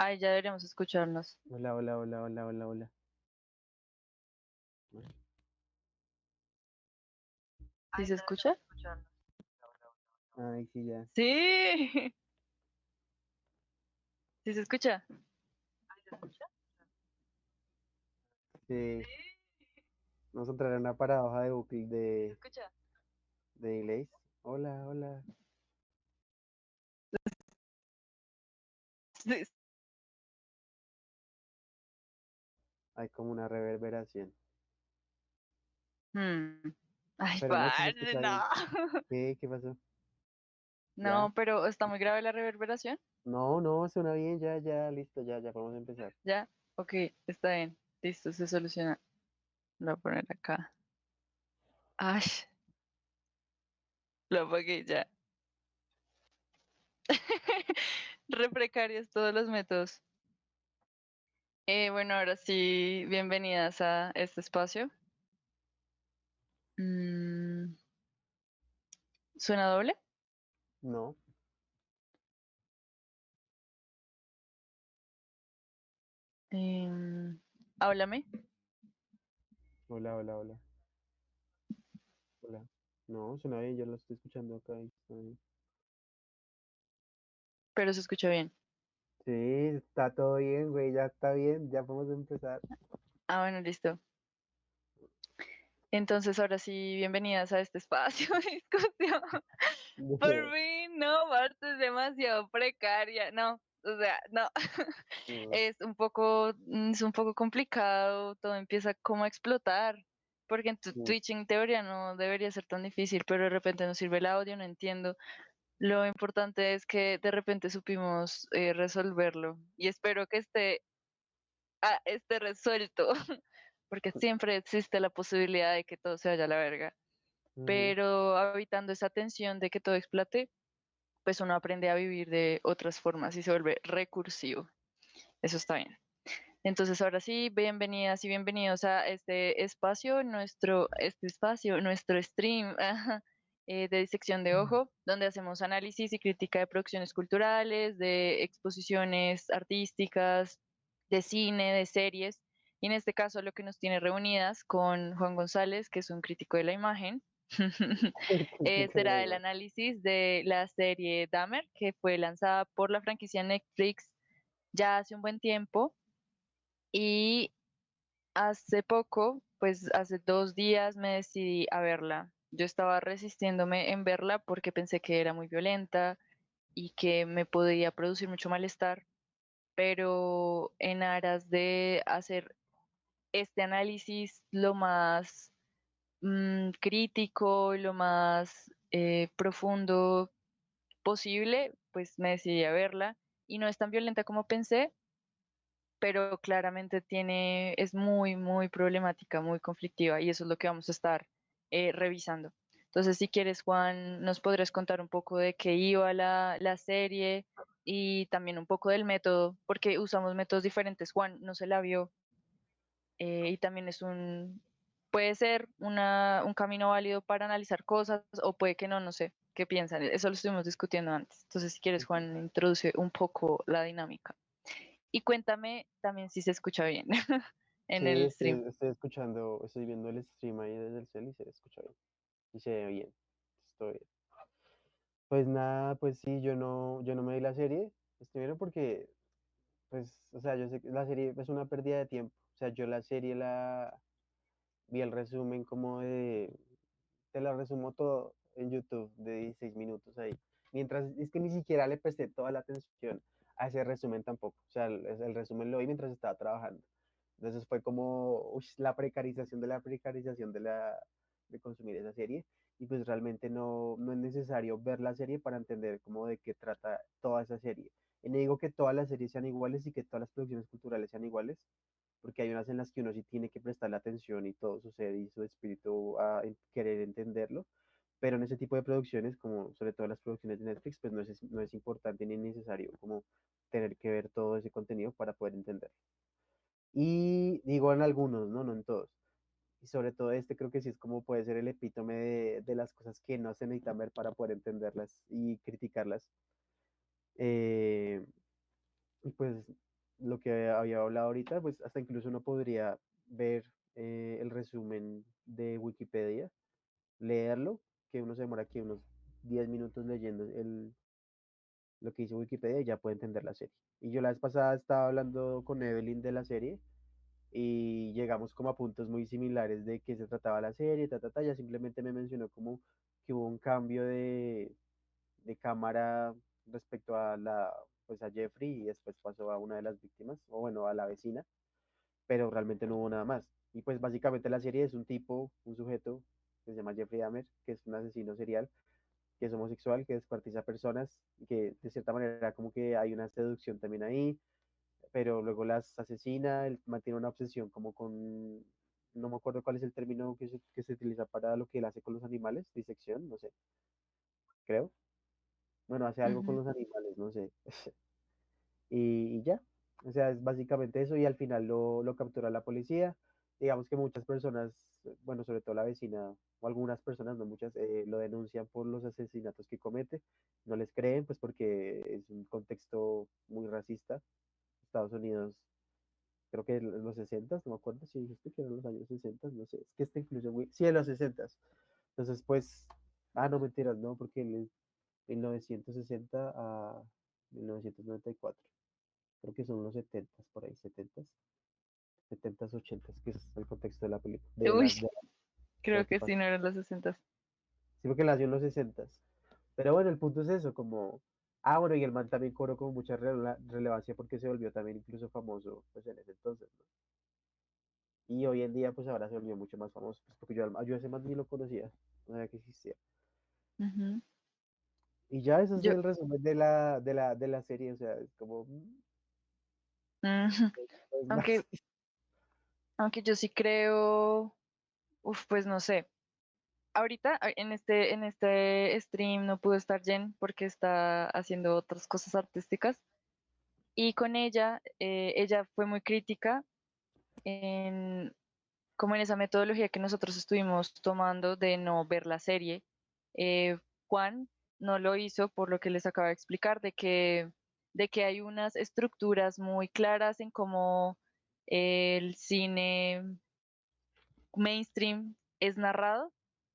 Ay, ya deberíamos escucharnos. Hola, hola, hola, hola, hola, hola. ¿Sí se escucha? Ay, sí, ya. Sí, sí se escucha. Sí, vamos a entrar en una paradoja de bucle ¿Sí se de, escucha? de inglés. Hola, hola. Sí. Hay como una reverberación. Hmm. Ay, Pero no, sí se parce, escucha bien. no. ¿Qué pasó? ¿Ya? No, pero está muy grave la reverberación. No, no, suena bien, ya, ya, listo, ya, ya podemos empezar. Ya, ok, está bien. Listo, se soluciona. Lo voy a poner acá. Ay, lo apagué ya. Re precarios todos los métodos. Bueno, ahora sí, bienvenidas a este espacio. Mm, ¿Suena doble? No, Em, Háblame, hola, hola, hola, hola. No, suena bien, yo lo estoy escuchando acá. Está bien. pero se escucha bien. Sí, está todo bien, güey, ya está bien, ya podemos empezar. Ah, bueno, listo. Entonces, ahora sí, bienvenidas a este espacio de discusión. Por fin, no, Marta es demasiado precaria. No, o sea, no. No, Es un poco complicado, todo empieza como a explotar. Porque en no, Twitch en teoría no debería ser tan difícil, pero de repente no sirve el audio, no entiendo. Lo importante es que de repente supimos resolverlo y espero que esté resuelto, porque siempre existe la posibilidad de que todo se vaya a la verga. ujú. Pero evitando esa tensión de que todo explote, pues uno aprende a vivir de otras formas y se vuelve recursivo. Eso está bien. Entonces, ahora sí, bienvenidas y bienvenidos a nuestro stream ajá, de disección de ojo, donde hacemos análisis y crítica de producciones culturales, de exposiciones artísticas, de cine, de series. Y en este caso, lo que nos tiene reunidas con Juan González, que es un crítico de la imagen, Crítica de la será el imagen. análisis de la serie Dahmer, que fue lanzada por la franquicia Netflix ya hace un buen tiempo. Y hace poco, pues hace 2 días me decidí a verla. Yo estaba resistiéndome en verla porque pensé que era muy violenta y que me podía producir mucho malestar, pero en aras de hacer este análisis lo más crítico, lo más profundo posible, pues me decidí a verla y no es tan violenta como pensé, pero claramente es muy, muy problemática, muy conflictiva y eso es lo que vamos a estar revisando. Entonces, si quieres, Juan, nos podrías contar un poco de qué iba la serie y también un poco del método, porque usamos métodos diferentes. Juan no se la vio y también puede ser un camino válido para analizar cosas o puede que no, no sé. ¿Qué piensan? Eso lo estuvimos discutiendo antes. Entonces, si quieres, Juan, introduce un poco la dinámica. Y cuéntame también si se escucha bien Sí, en el stream. estoy escuchando, estoy viendo el stream ahí desde el cel y se escucha bien. Y se ve bien. Estoy bien. Pues nada, pues sí, yo no me vi la serie. Primero porque, pues, o sea, yo sé que la serie es una pérdida de tiempo. O sea, yo la serie vi el resumen como te la resumo todo en YouTube de 16 minutos ahí. Mientras, es que ni siquiera le presté toda la atención a ese resumen tampoco. O sea, el resumen lo vi mientras estaba trabajando. Entonces fue como la precarización de la precarización de consumir esa serie. Y pues realmente no es necesario ver la serie para entender cómo de qué trata toda esa serie. Y no digo que todas las series sean iguales y que todas las producciones culturales sean iguales, porque hay unas en las que uno sí tiene que prestarle atención y todo su ser y su espíritu a querer entenderlo, pero en ese tipo de producciones, como sobre todo las producciones de Netflix, pues no es importante ni necesario como tener que ver todo ese contenido para poder entenderlo. Y digo en algunos, ¿no? No en todos. Y sobre todo este creo que sí es como puede ser el epítome de las cosas que no se necesitan ver para poder entenderlas y criticarlas. Eh, y pues lo que había hablado ahorita, pues hasta incluso uno podría ver el resumen de Wikipedia, leerlo, que uno se demora aquí unos 10 minutos leyendo lo que dice Wikipedia y ya puede entender la serie. Y yo la vez pasada estaba hablando con Evelyn de la serie y llegamos como a puntos muy similares de qué se trataba la serie, ella simplemente me mencionó como que hubo un cambio de cámara respecto a pues a Jeffrey y después pasó a una de las víctimas, o bueno, a la vecina, pero realmente no hubo nada más. Y pues básicamente la serie es un tipo, un sujeto que se llama Jeffrey Dahmer, que es un asesino serial, que es homosexual, que descuartiza personas, y que de cierta manera como que hay una seducción también ahí, pero luego las asesina, él mantiene una obsesión como con, no me acuerdo cuál es el término que se utiliza para lo que él hace con los animales, disección, no sé, creo. Bueno, hace algo con Ujú, los animales, no sé. Y ya, o sea, es básicamente eso y al final lo captura la policía. Digamos que muchas personas, bueno, sobre todo la vecina o algunas personas, no muchas, lo denuncian por los asesinatos que comete. No les creen, pues porque es un contexto muy racista. Estados Unidos, creo que en los 60, no me acuerdo si dijiste que eran los años 60, no sé, es que este incluye muy, sí, en los 60. Entonces, pues, no mentiras, no, porque él es 1960 a 1994. Creo que son los 70 por ahí, 70, 70, 80, que es el contexto de la película, uy, de creo lo que que pasa. sí, no eran los 60. Sí, porque nació en los 60. Pero bueno, el punto es eso, como, bueno, y el man también cobró como mucha relevancia porque se volvió también incluso famoso, pues en ese entonces, ¿no? Y hoy en día, pues ahora se volvió mucho más famoso, pues porque yo a ese man ni lo conocía, no sabía que existía. Ujú. Y ya ese es Yo, el resumen de la serie, o sea, es como, ujú, pues más. aunque, aunque yo sí creo, pues no sé. Ahorita en este stream no pudo estar Jen porque está haciendo otras cosas artísticas y con ella fue muy crítica en como en esa metodología que nosotros estuvimos tomando de no ver la serie. Juan no lo hizo por lo que les acabo de explicar, de que hay unas estructuras muy claras en cómo el cine mainstream es narrado.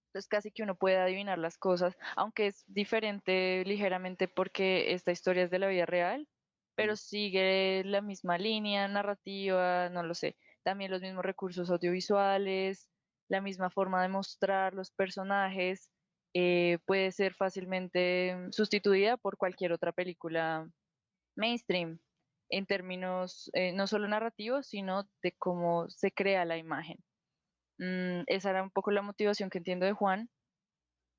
Entonces casi que uno puede adivinar las cosas, aunque es diferente ligeramente porque esta historia es de la vida real, pero Mm, sigue la misma línea narrativa, no lo sé, también los mismos recursos audiovisuales, la misma forma de mostrar los personajes, puede ser fácilmente sustituida por cualquier otra película mainstream en términos no solo narrativos, sino de cómo se crea la imagen. Esa era un poco la motivación que entiendo de Juan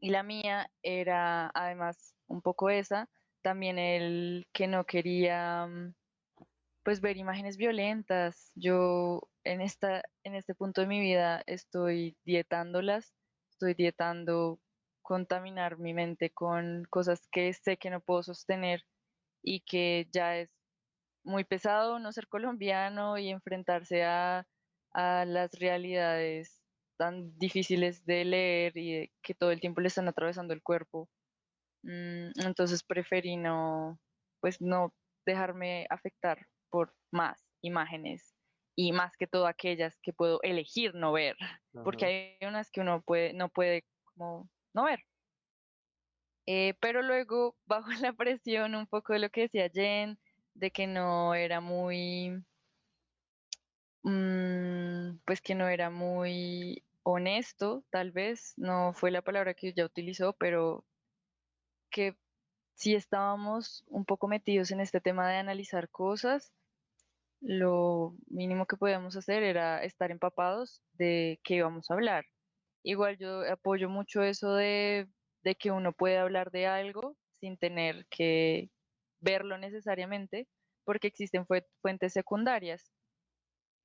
y la mía era además un poco esa, también el que no quería pues ver imágenes violentas. Yo en este punto de mi vida estoy dietándolas, estoy dietando contaminar mi mente con cosas que sé que no puedo sostener y que ya es muy pesado no ser colombiano y enfrentarse a las realidades tan difíciles de leer y que todo el tiempo le están atravesando el cuerpo. Entonces preferí pues no dejarme afectar por más imágenes y más que todo aquellas que puedo elegir no ver, porque ajá. hay unas que uno no puede como no ver. Pero luego, bajo la presión un poco de lo que decía Jen, de que no era muy, pues que no era muy honesto, tal vez, no fue la palabra que ella utilizó, pero que si estábamos un poco metidos en este tema de analizar cosas, lo mínimo que podíamos hacer era estar empapados de qué íbamos a hablar. Igual yo apoyo mucho eso de que uno puede hablar de algo sin tener que verlo necesariamente, porque existen fuentes secundarias.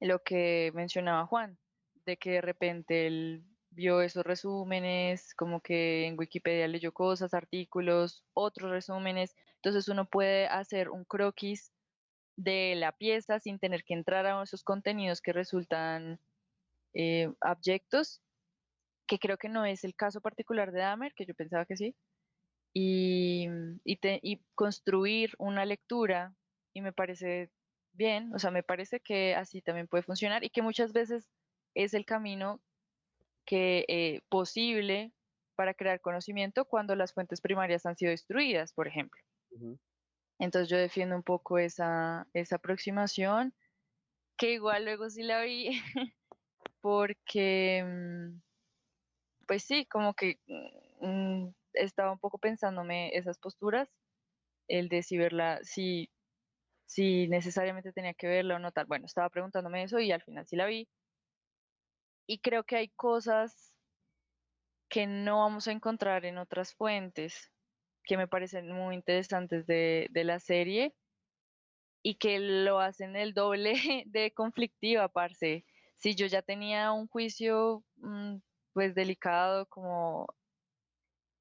Lo que mencionaba Juan, de que de repente él vio esos resúmenes, como que en Wikipedia leyó cosas, artículos, otros resúmenes, entonces uno puede hacer un croquis de la pieza sin tener que entrar a esos contenidos que resultan abyectos, que creo que no es el caso particular de Dahmer, que yo pensaba que sí, y construir una lectura, y me parece bien, o sea, me parece que así también puede funcionar y que muchas veces es el camino que posible para crear conocimiento cuando las fuentes primarias han sido destruidas, por ejemplo. Ujú. Entonces yo defiendo un poco esa aproximación, que igual luego sí la vi, porque, pues sí, como que estaba un poco pensándome esas posturas, el de si verla, si necesariamente tenía que verla o no tal. Bueno, estaba preguntándome eso y al final sí la vi. Y creo que hay cosas que no vamos a encontrar en otras fuentes que me parecen muy interesantes de la serie y que lo hacen el doble de conflictiva, parce. Si yo ya tenía un juicio pues delicado, como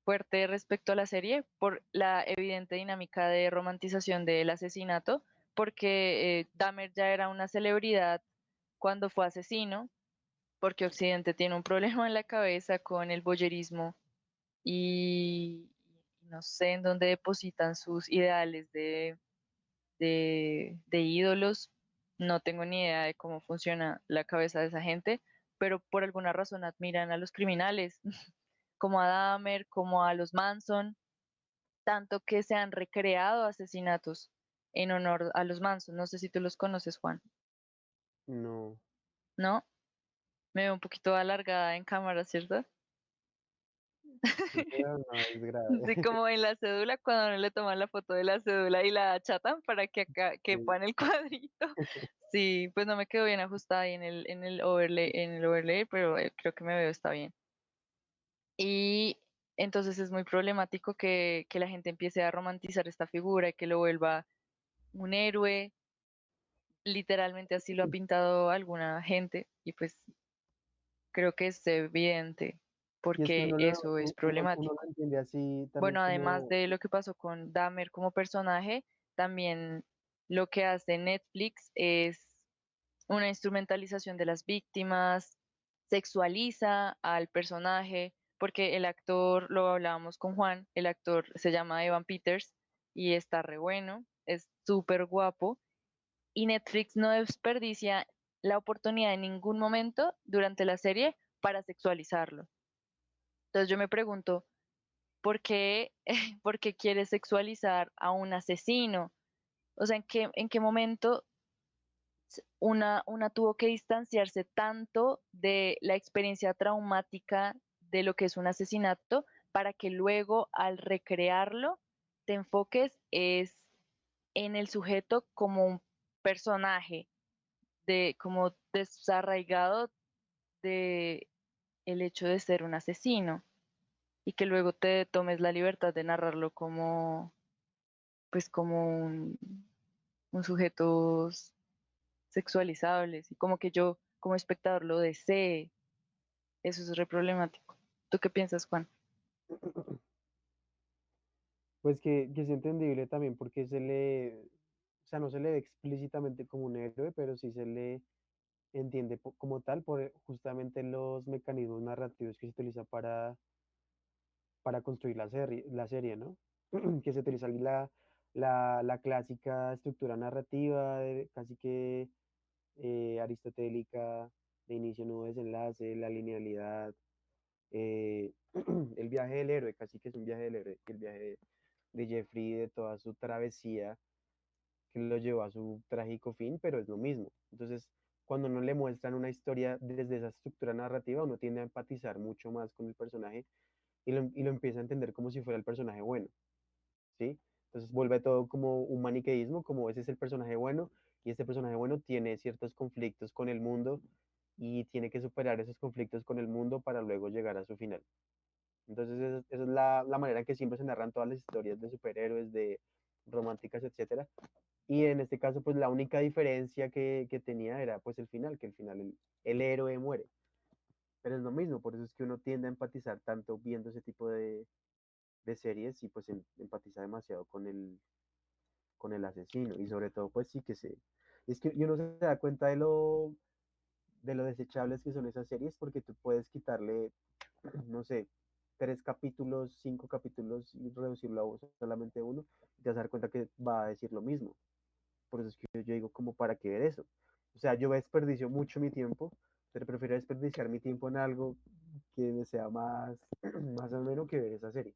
fuerte respecto a la serie, por la evidente dinámica de romantización del asesinato, porque Dahmer ya era una celebridad cuando fue asesino, porque Occidente tiene un problema en la cabeza con el voyerismo y no sé en dónde depositan sus ideales de ídolos. No tengo ni idea de cómo funciona la cabeza de esa gente, pero por alguna razón admiran a los criminales, como a Dahmer, como a los Manson, tanto que se han recreado asesinatos en honor a los Manson. No sé si tú los conoces, Juan, No, ¿no? Me veo un poquito alargada en cámara, ¿cierto? sí, pero no es grave. Sí, como en la cédula, cuando no le toman la foto de la cédula y la achatan para que acá Sí. quepa en el cuadrito. Sí, pues no me quedó bien ajustada ahí en el overlay, pero creo que me veo está bien. Y entonces es muy problemático que la gente empiece a romantizar esta figura y que lo vuelva un héroe. Literalmente así lo ha pintado alguna gente y pues creo que es evidente Y es que porque eso es uno lo problemático. entiende así también Bueno, además como, de lo que pasó con Dahmer como personaje, también lo que hace Netflix es una instrumentalización de las víctimas, sexualiza al personaje, porque el actor, lo hablábamos con Juan, el actor se llama Evan Peters y está re bueno, es súper guapo, y Netflix no desperdicia la oportunidad en ningún momento durante la serie para sexualizarlo. Entonces yo me pregunto, ¿por qué, por qué quiere sexualizar a un asesino? O sea, en qué momento una tuvo que distanciarse tanto de la experiencia traumática de lo que es un asesinato para que luego al recrearlo te enfoques es en el sujeto como un personaje, de como desarraigado de el hecho de ser un asesino y que luego te tomes la libertad de narrarlo como pues como un sujeto sexualizables y como que yo como espectador lo desee. Eso es re problemático. ¿Tú qué piensas, Juan? pues que es entendible también porque o sea, no se le ve explícitamente como un héroe, pero sí se le entiende como tal por justamente los mecanismos narrativos que se utiliza para construir la serie, ¿no? Que se utiliza la clásica estructura narrativa, casi que aristotélica, de inicio, nudo, desenlace, la linealidad, eh, el viaje del héroe, casi que es un viaje del héroe, el viaje de Jeffrey, de toda su travesía que lo llevó a su trágico fin, pero es lo mismo. Entonces, cuando uno le muestran una historia desde esa estructura narrativa, uno tiende a empatizar mucho más con el personaje y lo empieza a entender como si fuera el personaje bueno, ¿sí? Entonces vuelve todo como un maniqueísmo, como ese es el personaje bueno y este personaje bueno tiene ciertos conflictos con el mundo y tiene que superar esos conflictos con el mundo para luego llegar a su final. Entonces esa es la manera en que siempre se narran todas las historias de superhéroes, de románticas, etcétera. Y en este caso, pues la única diferencia que tenía era pues el final, que el final el héroe muere. Pero es lo mismo, por eso es que uno tiende a empatizar tanto viendo ese tipo de series y pues empatiza demasiado con el asesino. Y sobre todo, pues sí que es que uno se da cuenta de lo desechables que son esas series porque tú puedes quitarle, no sé, 3 capítulos, 5 capítulos y reducirlo a solamente uno y te vas a dar cuenta que va a decir lo mismo. por eso es que yo digo como para qué ver eso. O sea, yo desperdicio mucho mi tiempo, pero prefiero desperdiciar mi tiempo en algo que me sea más, más o menos que ver esa serie.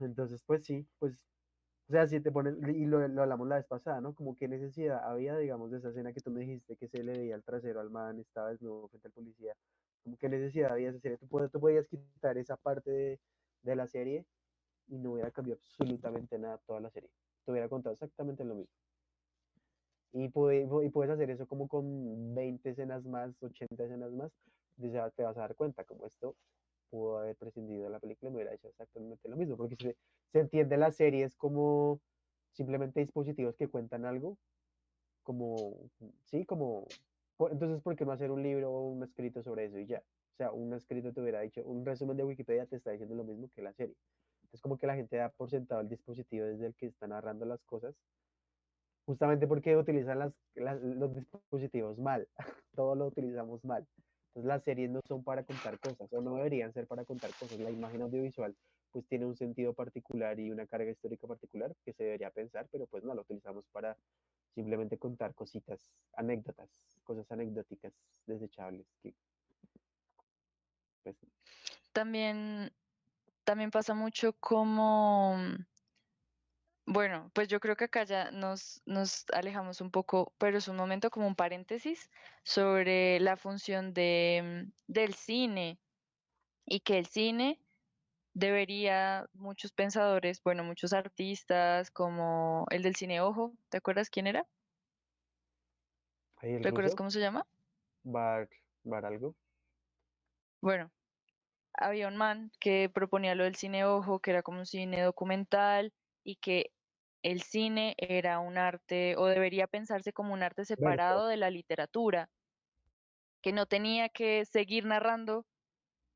Entonces, pues sí, pues, o sea, si te ponen, y lo hablamos la vez pasada, ¿no? Como qué necesidad había, digamos, de esa escena que tú me dijiste que se le veía el trasero al man, estaba desnudo frente al policía, como qué necesidad había de esa serie. Tú podías quitar esa parte de la serie y no hubiera cambiado absolutamente nada toda la serie. Te hubiera contado exactamente lo mismo. Y puedes hacer eso como con 20 escenas más, 80 escenas más, te vas a dar cuenta como esto pudo haber prescindido de la película y me hubiera hecho exactamente lo mismo, porque se entiende la serie es como simplemente dispositivos que cuentan algo, como, sí, como, entonces, ¿por qué no hacer un libro o un escrito sobre eso y ya? O sea, un escrito te hubiera dicho, un resumen de Wikipedia te está diciendo lo mismo que la serie. Es como que la gente da por sentado el dispositivo desde el que está narrando las cosas justamente porque utilizan los dispositivos mal, todo lo utilizamos mal. Entonces las series no son para contar cosas, o no deberían ser para contar cosas. La imagen audiovisual pues tiene un sentido particular y una carga histórica particular que se debería pensar, pero pues no, lo utilizamos para simplemente contar cositas, anécdotas, cosas anecdóticas desechables que pues También, también pasa mucho como, bueno, pues yo creo que acá ya nos alejamos un poco, pero es un momento como un paréntesis sobre la función del cine y que el cine debería, muchos pensadores, bueno, muchos artistas, como el del cine Ojo, ¿te acuerdas quién era? hay el ¿Recuerdas ruso, cómo se llama? bar, bar algo, Bueno, había un man que proponía lo del cine Ojo, que era como un cine documental y que el cine era un arte o debería pensarse como un arte Berto, separado de la literatura, que no tenía que seguir narrando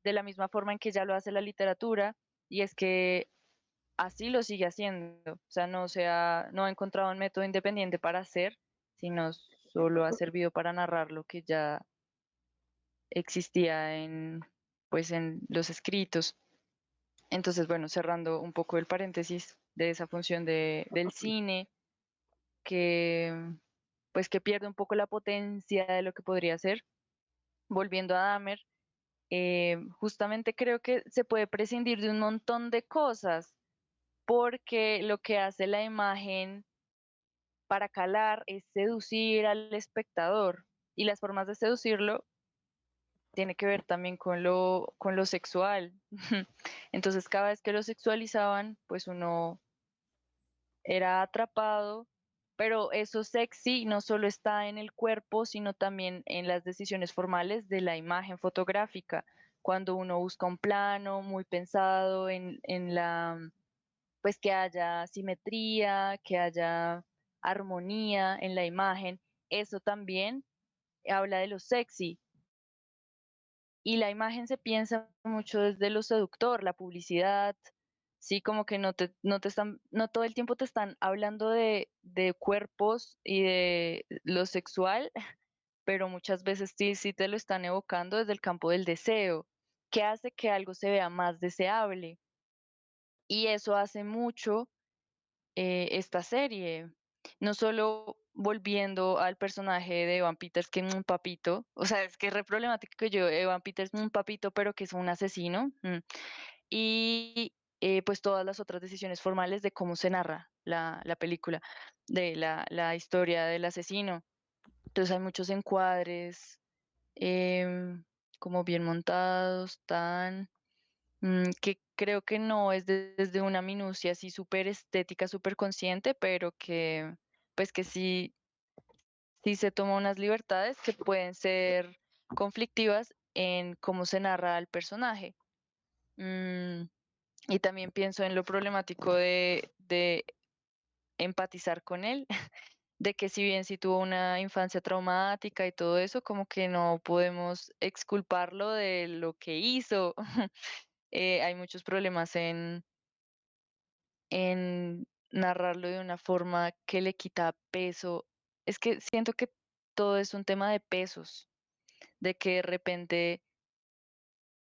de la misma forma en que ya lo hace la literatura, y es que así lo sigue haciendo. O sea, no ha encontrado un método independiente para hacer, sino solo ha servido para narrar lo que ya existía pues, en los escritos. Entonces, bueno, cerrando un poco el paréntesis de esa función del cine, que pues que pierde un poco la potencia de lo que podría ser. Volviendo a Dahmer, justamente creo que se puede prescindir de un montón de cosas, porque lo que hace la imagen para calar es seducir al espectador, y las formas de seducirlo tiene que ver también con lo sexual. Entonces, cada vez que lo sexualizaban, pues uno era atrapado, pero eso sexy no solo está en el cuerpo, sino también en las decisiones formales de la imagen fotográfica. Cuando uno busca un plano muy pensado pues que haya simetría, que haya armonía en la imagen, eso también habla de lo sexy. Y la imagen se piensa mucho desde lo seductor, la publicidad, sí, como que no todo el tiempo te están hablando de cuerpos y de lo sexual, pero muchas veces sí te lo están evocando desde el campo del deseo, que hace que algo se vea más deseable. Y eso hace mucho esta serie. No solo volviendo al personaje de Evan Peters, que es un papito, o sea, es que es re problemático que yo, Evan Peters es un papito, pero que es un asesino, y pues todas las otras decisiones formales de cómo se narra la película, de la historia del asesino. Entonces hay muchos encuadres, como bien montados, que creo que no es desde una minucia así súper estética, súper consciente, pero que pues que sí se toma unas libertades que pueden ser conflictivas en cómo se narra al personaje. Mm, y también pienso en lo problemático de empatizar con él, de que si bien sí tuvo una infancia traumática y todo eso, como que no podemos exculparlo de lo que hizo. Hay muchos problemas en narrarlo de una forma que le quita peso. Es que siento que todo es un tema de pesos, de que de repente,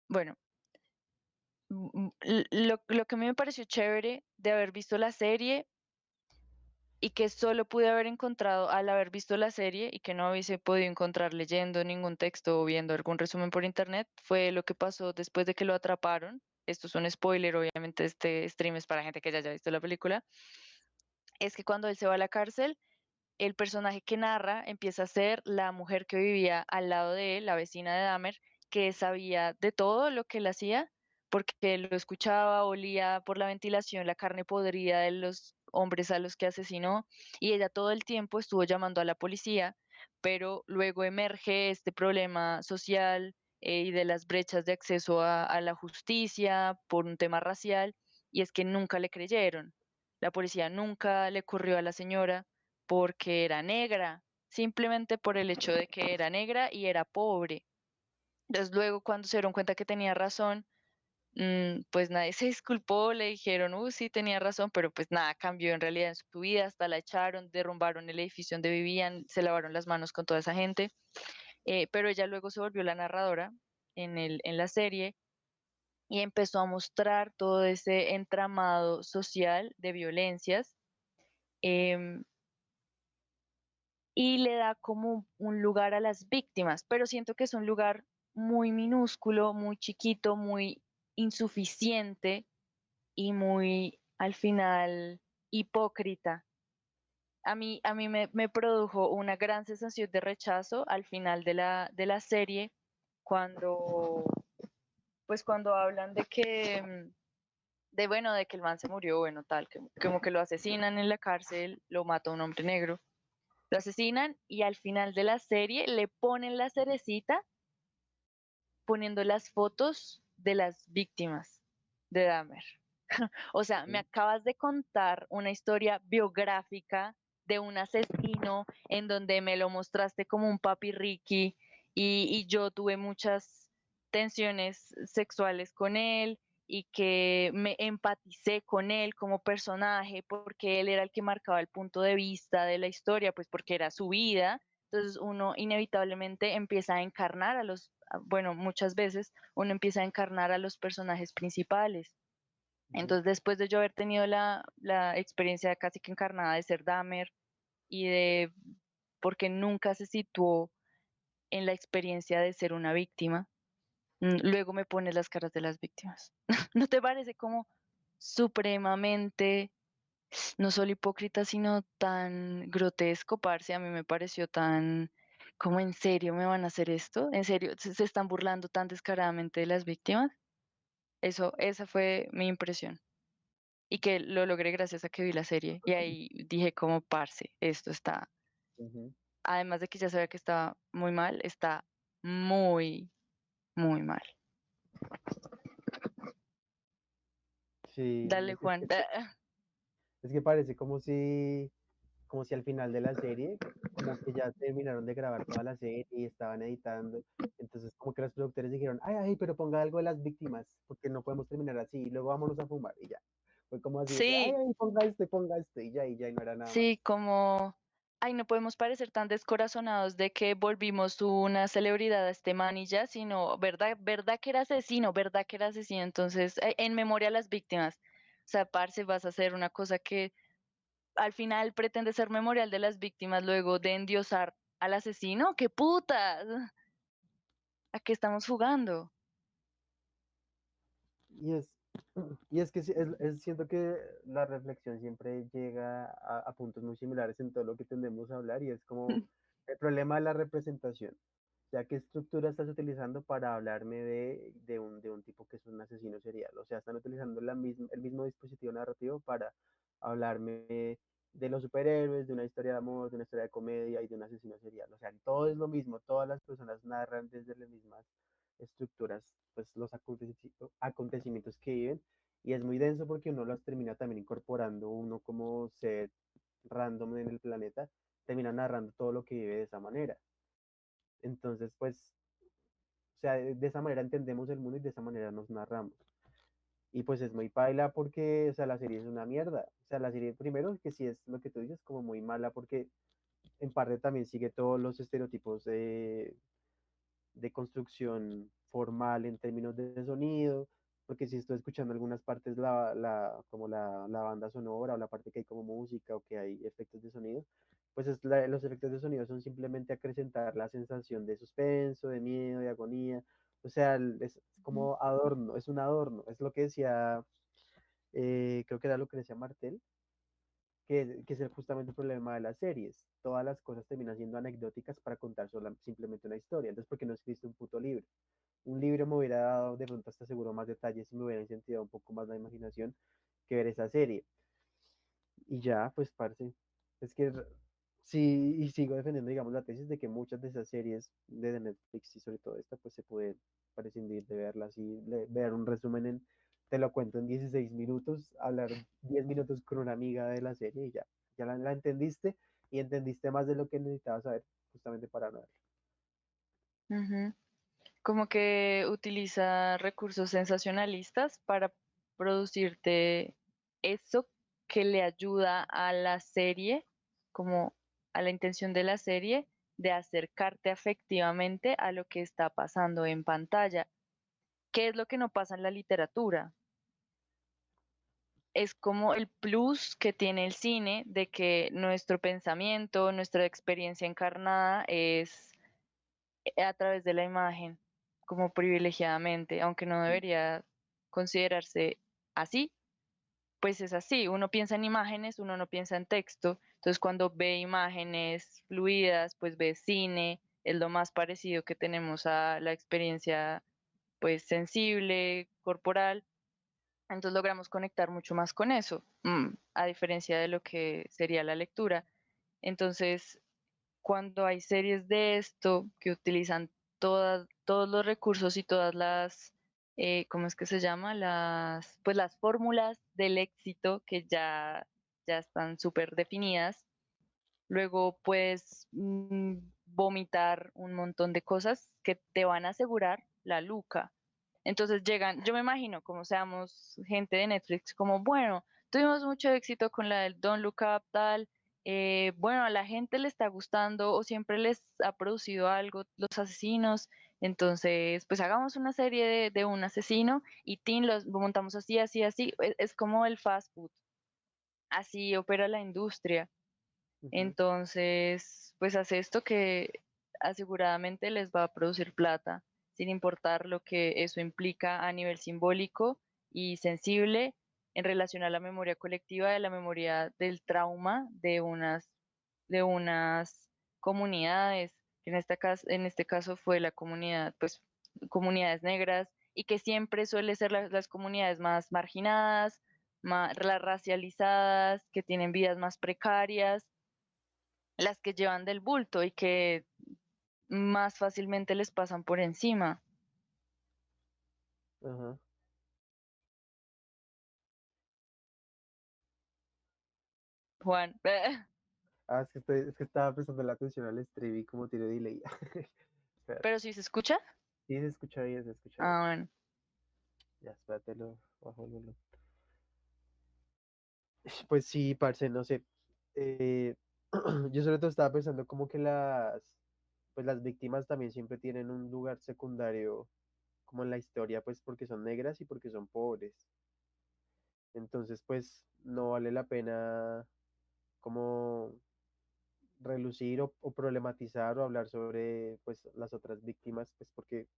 bueno, lo que a mí me pareció chévere de haber visto la serie y que solo pude haber encontrado al haber visto la serie y que no hubiese podido encontrar leyendo ningún texto o viendo algún resumen por internet, fue lo que pasó después de que lo atraparon. Esto es un spoiler, obviamente este stream es para gente que ya haya visto la película. Es que cuando él se va a la cárcel, el personaje que narra empieza a ser la mujer que vivía al lado de él, la vecina de Dahmer, que sabía de todo lo que él hacía, porque él lo escuchaba, olía por la ventilación la carne podrida de los hombres a los que asesinó, y ella todo el tiempo estuvo llamando a la policía, pero luego emerge este problema social y de las brechas de acceso a la justicia por un tema racial, y es que nunca le creyeron. La policía nunca le corrió a la señora porque era negra, simplemente por el hecho de que era negra y era pobre. Entonces luego cuando se dieron cuenta que tenía razón, pues nadie se disculpó, le dijeron, sí, tenía razón, pero pues nada cambió en realidad en su vida, hasta la echaron, derrumbaron el edificio donde vivían, se lavaron las manos con toda esa gente, pero ella luego se volvió la narradora en la serie y empezó a mostrar todo ese entramado social de violencias. em, y le da como un lugar a las víctimas, pero siento que es un lugar muy minúsculo, muy chiquito, muy insuficiente y muy al final hipócrita. A mí me produjo una gran sensación de rechazo al final de la serie cuando, pues cuando hablan de que, de bueno, de que el man se murió, bueno, tal, que, como que lo asesinan en la cárcel, lo mata un hombre negro. Lo asesinan y al final de la serie le ponen la cerecita poniendo las fotos de las víctimas de Dahmer. O sea, me Sí. acabas de contar una historia biográfica de un asesino en donde me lo mostraste como un papi Ricky y yo tuve muchas tensiones sexuales con él y que me empaticé con él como personaje porque él era el que marcaba el punto de vista de la historia, pues porque era su vida. Entonces uno inevitablemente empieza a encarnar a los, bueno, muchas veces uno empieza a encarnar a los personajes principales. Ujú. Entonces, después de yo haber tenido la experiencia casi que encarnada de ser Dahmer y de, porque nunca se situó en la experiencia de ser una víctima, luego me pone las caras de las víctimas. ¿No te parece como supremamente, no solo hipócrita, sino tan grotesco, parce? A mí me pareció tan, como en serio me van a hacer esto, en serio, se están burlando tan descaradamente de las víctimas. Eso, esa fue mi impresión. Y que lo logré gracias a que vi la serie. Y ahí dije como, parce, esto está, Ujú. además de que ya sabía que estaba muy mal, está muy, muy mal. Sí, Dale, Juan. es que parece como si al final de la serie, como que ya terminaron de grabar toda la serie y estaban editando. Entonces, como que los productores dijeron, ay, ay, pero ponga algo de las víctimas, porque no podemos terminar así, y luego vámonos a fumar, y ya. Fue como así de que, ay, Sí, ay, ponga este, y ya, y no era nada más. sí, como, ay, no podemos parecer tan descorazonados de que volvimos una celebridad a este man y ya, sino, verdad, verdad que era asesino, verdad que era asesino. Entonces, en memoria a las víctimas. O sea, parce, vas a hacer una cosa que al final pretende ser memorial de las víctimas luego de endiosar al asesino. ¡Qué putas! ¿A qué estamos jugando? Y es, y es que siento que la reflexión siempre llega a puntos muy similares en todo lo que tendemos a hablar, y es como el problema de la representación. O sea, ¿qué estructura estás utilizando para hablarme de un tipo que es un asesino serial? O sea, están utilizando el mismo dispositivo narrativo para hablarme de los superhéroes, de una historia de amor, de una historia de comedia y de un asesino serial. O sea, todo es lo mismo, todas las personas narran desde las mismas estructuras, pues los acontecimientos que viven, y es muy denso porque uno los termina también incorporando, uno como ser random en el planeta, termina narrando todo lo que vive de esa manera. Entonces, pues, o sea, de esa manera entendemos el mundo y de esa manera nos narramos. Y pues es muy paila porque, o sea, la serie es una mierda. O sea, la serie primero, que sí es lo que tú dices, como muy mala porque en parte también sigue todos los estereotipos de construcción formal en términos de sonido. porque si estoy escuchando algunas partes, como la banda sonora o la parte que hay como música o que hay efectos de sonido, pues los efectos de sonido son simplemente acrecentar la sensación de suspenso, de miedo, de agonía. O sea, es Ujú, como adorno, es un adorno, es lo que decía, creo que era lo que decía Martel, que es justamente el problema de las series. Todas las cosas terminan siendo anecdóticas para contar simplemente una historia. Entonces, ¿por qué no escribiste un puto libro? Un libro me hubiera dado de pronto hasta seguro más detalles y me hubiera incentivado un poco más la imaginación que ver esa serie. Y ya, pues, parce, es que sí, y sigo defendiendo, digamos, la tesis de que muchas de esas series de Netflix y sobre todo esta, pues se pueden prescindir de verlas y ver un resumen te lo cuento en 16 minutos, hablar 10 minutos con una amiga de la serie y ya, ya la entendiste y entendiste más de lo que necesitabas saber justamente para no verla. ujú. Como que utiliza recursos sensacionalistas para producirte eso que le ayuda a la serie, como a la intención de la serie, de acercarte afectivamente a lo que está pasando en pantalla. ¿Qué es lo que no pasa en la literatura? Es como el plus que tiene el cine de que nuestro pensamiento, nuestra experiencia encarnada es a través de la imagen, como privilegiadamente, aunque no debería considerarse así, pues es así. Uno piensa en imágenes, uno no piensa en texto. Entonces, cuando ve imágenes fluidas, pues ve cine, es lo más parecido que tenemos a la experiencia, pues sensible, corporal. Entonces logramos conectar mucho más con eso, a diferencia de lo que sería la lectura. Entonces, cuando hay series de esto que utilizan todos los recursos y todas las, ¿cómo es que se llama? Pues las fórmulas del éxito que ya están súper definidas. Luego puedes vomitar un montón de cosas que te van a asegurar la luca. Entonces llegan, yo me imagino, como seamos gente de Netflix, como, bueno, tuvimos mucho éxito con la del Don't Look Up, tal, bueno, a la gente le está gustando o siempre les ha producido algo los asesinos, entonces, pues hagamos una serie de un asesino y tin, los montamos así, así, así. Es como el fast food, así opera la industria. Ujú. Entonces, pues hace esto que aseguradamente les va a producir plata, sin importar lo que eso implica a nivel simbólico y sensible en relación a la memoria colectiva, de la memoria del trauma de unas comunidades, que en este caso fue la comunidad, pues comunidades negras, y que siempre suele ser las comunidades más marginadas, las racializadas, que tienen vidas más precarias, las que llevan del bulto y que más fácilmente les pasan por encima. Ajá. Juan, Ah, es que estaba prestando la atención al stream y como tiene delay. Espérate. pero si se escucha. Sí, se escucha bien, se escucha bien. Ah, bueno. Ya, espérate, lo bajo el volumen. Pues sí, parce, no sé. Eh, yo sobre todo estaba pensando como que pues las víctimas también siempre tienen un lugar secundario como en la historia, pues porque son negras y porque son pobres. Entonces, pues no vale la pena como relucir o problematizar o hablar sobre pues las otras víctimas, pues porque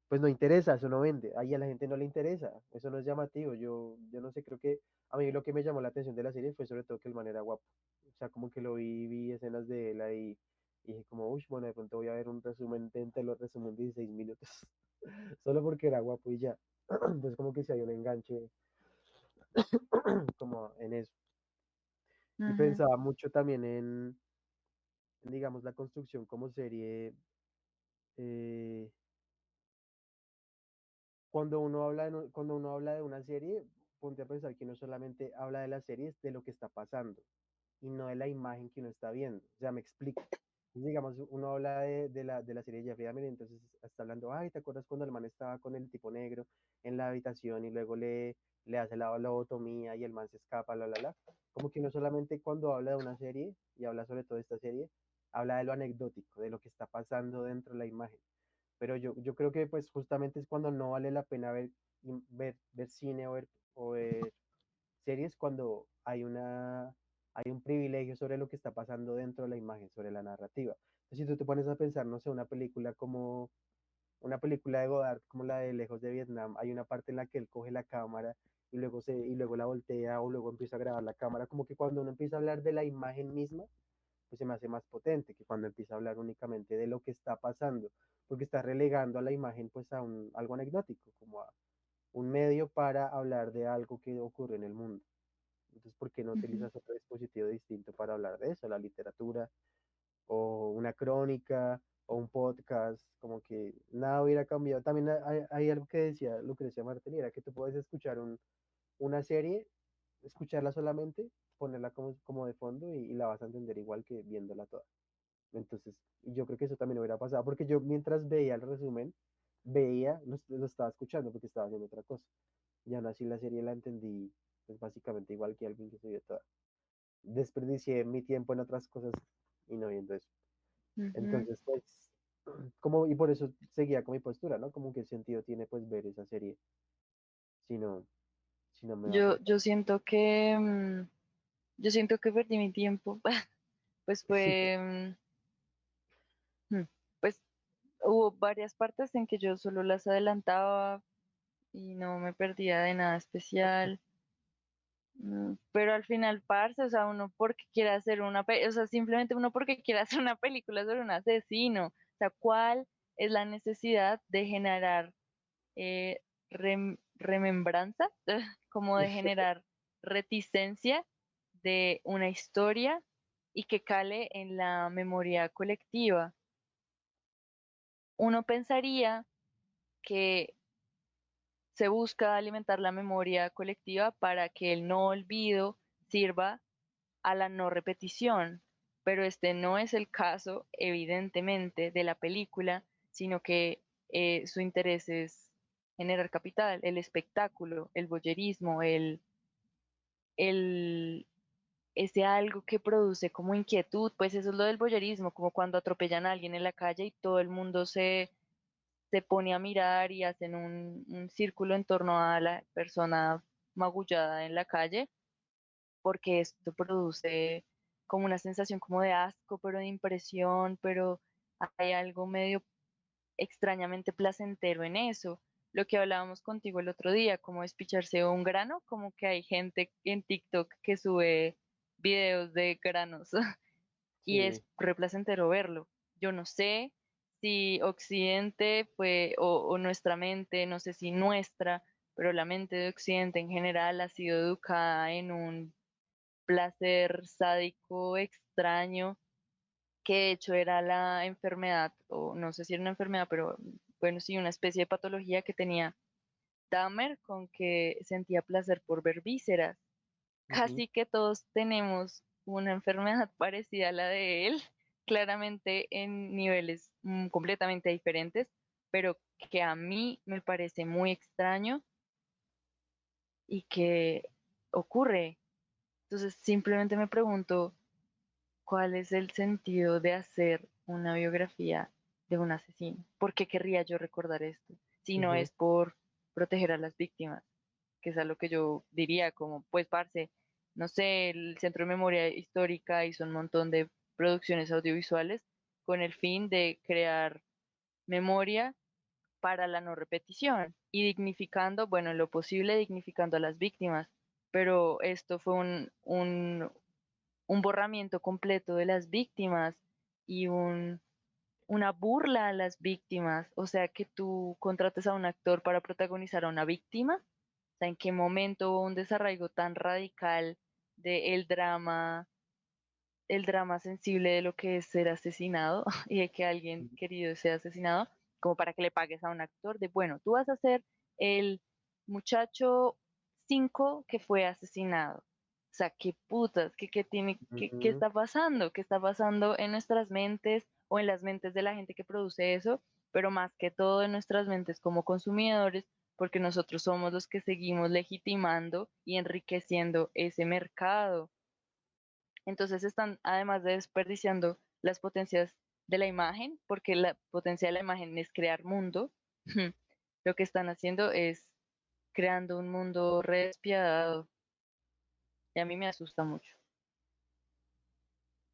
pues no interesa, eso no vende, ahí a la gente no le interesa, eso no es llamativo, yo no sé, creo que a mí lo que me llamó la atención de la serie fue sobre todo que el man era guapo, o sea, como que vi escenas de él ahí y dije como, uy, bueno, de pronto voy a ver un resumen, te lo resumo en 16 minutos, solo porque era guapo y ya, entonces como que si hay un enganche como en eso, y Ujú, pensaba mucho también digamos, la construcción como serie, eh, cuando uno habla de una serie, ponte a pensar que no solamente habla de la serie, es de lo que está pasando y no de la imagen que uno está viendo. O sea, me explico. Digamos, uno habla de la serie de Jeffrey Dahmer, entonces está hablando, ay, ¿te acuerdas cuando el man estaba con el tipo negro en la habitación y luego le hace la lobotomía y el man se escapa, la, la, la? Como que no solamente cuando habla de una serie y habla sobre todo de esta serie, habla de lo anecdótico, de lo que está pasando dentro de la imagen. Pero yo creo que pues justamente es cuando no vale la pena ver. ver cine o ver series cuando hay un privilegio sobre lo que está pasando dentro de la imagen, sobre la narrativa. Entonces, si tú te pones a pensar, no sé, una película de Godard como la de Lejos de Vietnam, hay una parte en la que él coge la cámara y luego la voltea o luego empieza a grabar la cámara, como que cuando uno empieza a hablar de la imagen misma, pues se me hace más potente que cuando empieza a hablar únicamente de lo que está pasando, porque está relegando a la imagen pues a algo anecdótico, como a un medio para hablar de algo que ocurre en el mundo. Entonces, ¿por qué no Ujú. utilizas otro dispositivo distinto para hablar de eso? La literatura o una crónica o un podcast, como que nada hubiera cambiado. También hay algo que decía Lucrecia Martel, era que tú puedes escuchar una serie, escucharla solamente, ponerla como de fondo y la vas a entender igual que viéndola toda. Entonces, yo creo que eso también hubiera pasado, porque yo mientras veía el resumen, lo estaba escuchando porque estaba haciendo otra cosa. Y aún así la serie la entendí, pues básicamente igual que alguien que se vio toda. Desperdicié mi tiempo en otras cosas y no viendo eso. Ujú. Entonces, pues, y por eso seguía con mi postura, ¿no? Como que sentido tiene pues ver esa serie si no, si no me va a Yo, aportar. yo siento que, yo siento que perdí mi tiempo. Pues fue, pues hubo varias partes en que yo solo las adelantaba y no me perdía de nada especial. Pero al final, parce, o sea, uno porque quiere hacer o sea, simplemente uno porque quiere hacer una película sobre un asesino. O sea, ¿cuál es la necesidad de generar eh, remembranza? Como de generar reticencia de una historia y que cale en la memoria colectiva. Uno pensaría que se busca alimentar la memoria colectiva para que el no olvido sirva a la no repetición, pero este no es el caso, evidentemente, de la película, sino que su interés es generar capital, el espectáculo, el voyerismo, el, ese algo que produce como inquietud, pues eso es lo del voyerismo, como cuando atropellan a alguien en la calle y todo el mundo se pone a mirar y hacen un círculo en torno a la persona magullada en la calle porque esto produce como una sensación como de asco, pero de impresión, pero hay algo medio extrañamente placentero en eso. Lo que hablábamos contigo el otro día, como despicharse un grano, como que hay gente en TikTok que sube videos de granos y es Sí. re placentero verlo. Yo no sé si Occidente fue, o nuestra mente, no sé si nuestra, pero la mente de Occidente en general ha sido educada en un placer sádico extraño, que de hecho era la enfermedad, o no sé si era una enfermedad, pero bueno, sí, una especie de patología que tenía Dahmer, con que sentía placer por ver vísceras. Ujú, Casi que todos tenemos una enfermedad parecida a la de él, claramente en niveles completamente diferentes, pero que a mí me parece muy extraño y que ocurre. Entonces simplemente me pregunto, ¿cuál es el sentido de hacer una biografía de un asesino? ¿Por qué querría yo recordar esto? Si no ujú, es por proteger a las víctimas, que es a lo que yo diría, como, pues, parce, no sé, el Centro de Memoria Histórica hizo un montón de producciones audiovisuales con el fin de crear memoria para la no repetición y dignificando, bueno, en lo posible dignificando a las víctimas, pero esto fue un borramiento completo de las víctimas y una burla a las víctimas. O sea, que tú contrates a un actor para protagonizar a una víctima. O sea, ¿en qué momento hubo un desarraigo tan radical del el drama sensible de lo que es ser asesinado y de que alguien ujú, querido sea asesinado, como para que le pagues a un actor de, bueno, tú vas a ser el muchacho 5 que fue asesinado? O sea, qué putas, qué ujú. está pasando, qué está pasando en nuestras mentes o en las mentes de la gente que produce eso, pero más que todo en nuestras mentes como consumidores, porque nosotros somos los que seguimos legitimando y enriqueciendo ese mercado. Entonces están además de desperdiciando las potencias de la imagen, porque la potencia de la imagen es crear mundo, lo que están haciendo es creando un mundo re despiadado y a mí me asusta mucho.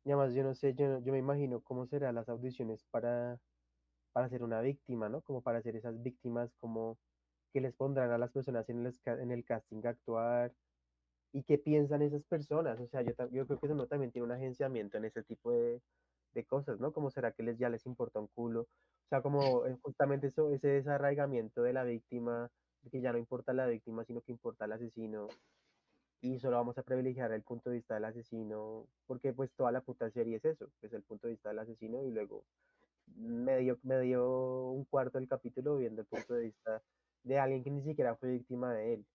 Y además, yo no sé, yo me imagino cómo serán las audiciones para ser una víctima, ¿no? Como para ser esas víctimas, como que les pondrán a las personas en el casting a actuar y qué piensan esas personas. O sea, yo creo que eso no también tiene un agenciamiento en ese tipo de cosas, ¿no? Como será que ya les importa un culo. O sea, como justamente eso, ese desarraigamiento de la víctima, de que ya no importa la víctima, sino que importa el asesino. Y solo vamos a privilegiar el punto de vista del asesino, porque pues toda la puta serie es eso, es el punto de vista del asesino y luego medio un cuarto del capítulo viendo el punto de vista de alguien que ni siquiera fue víctima de él.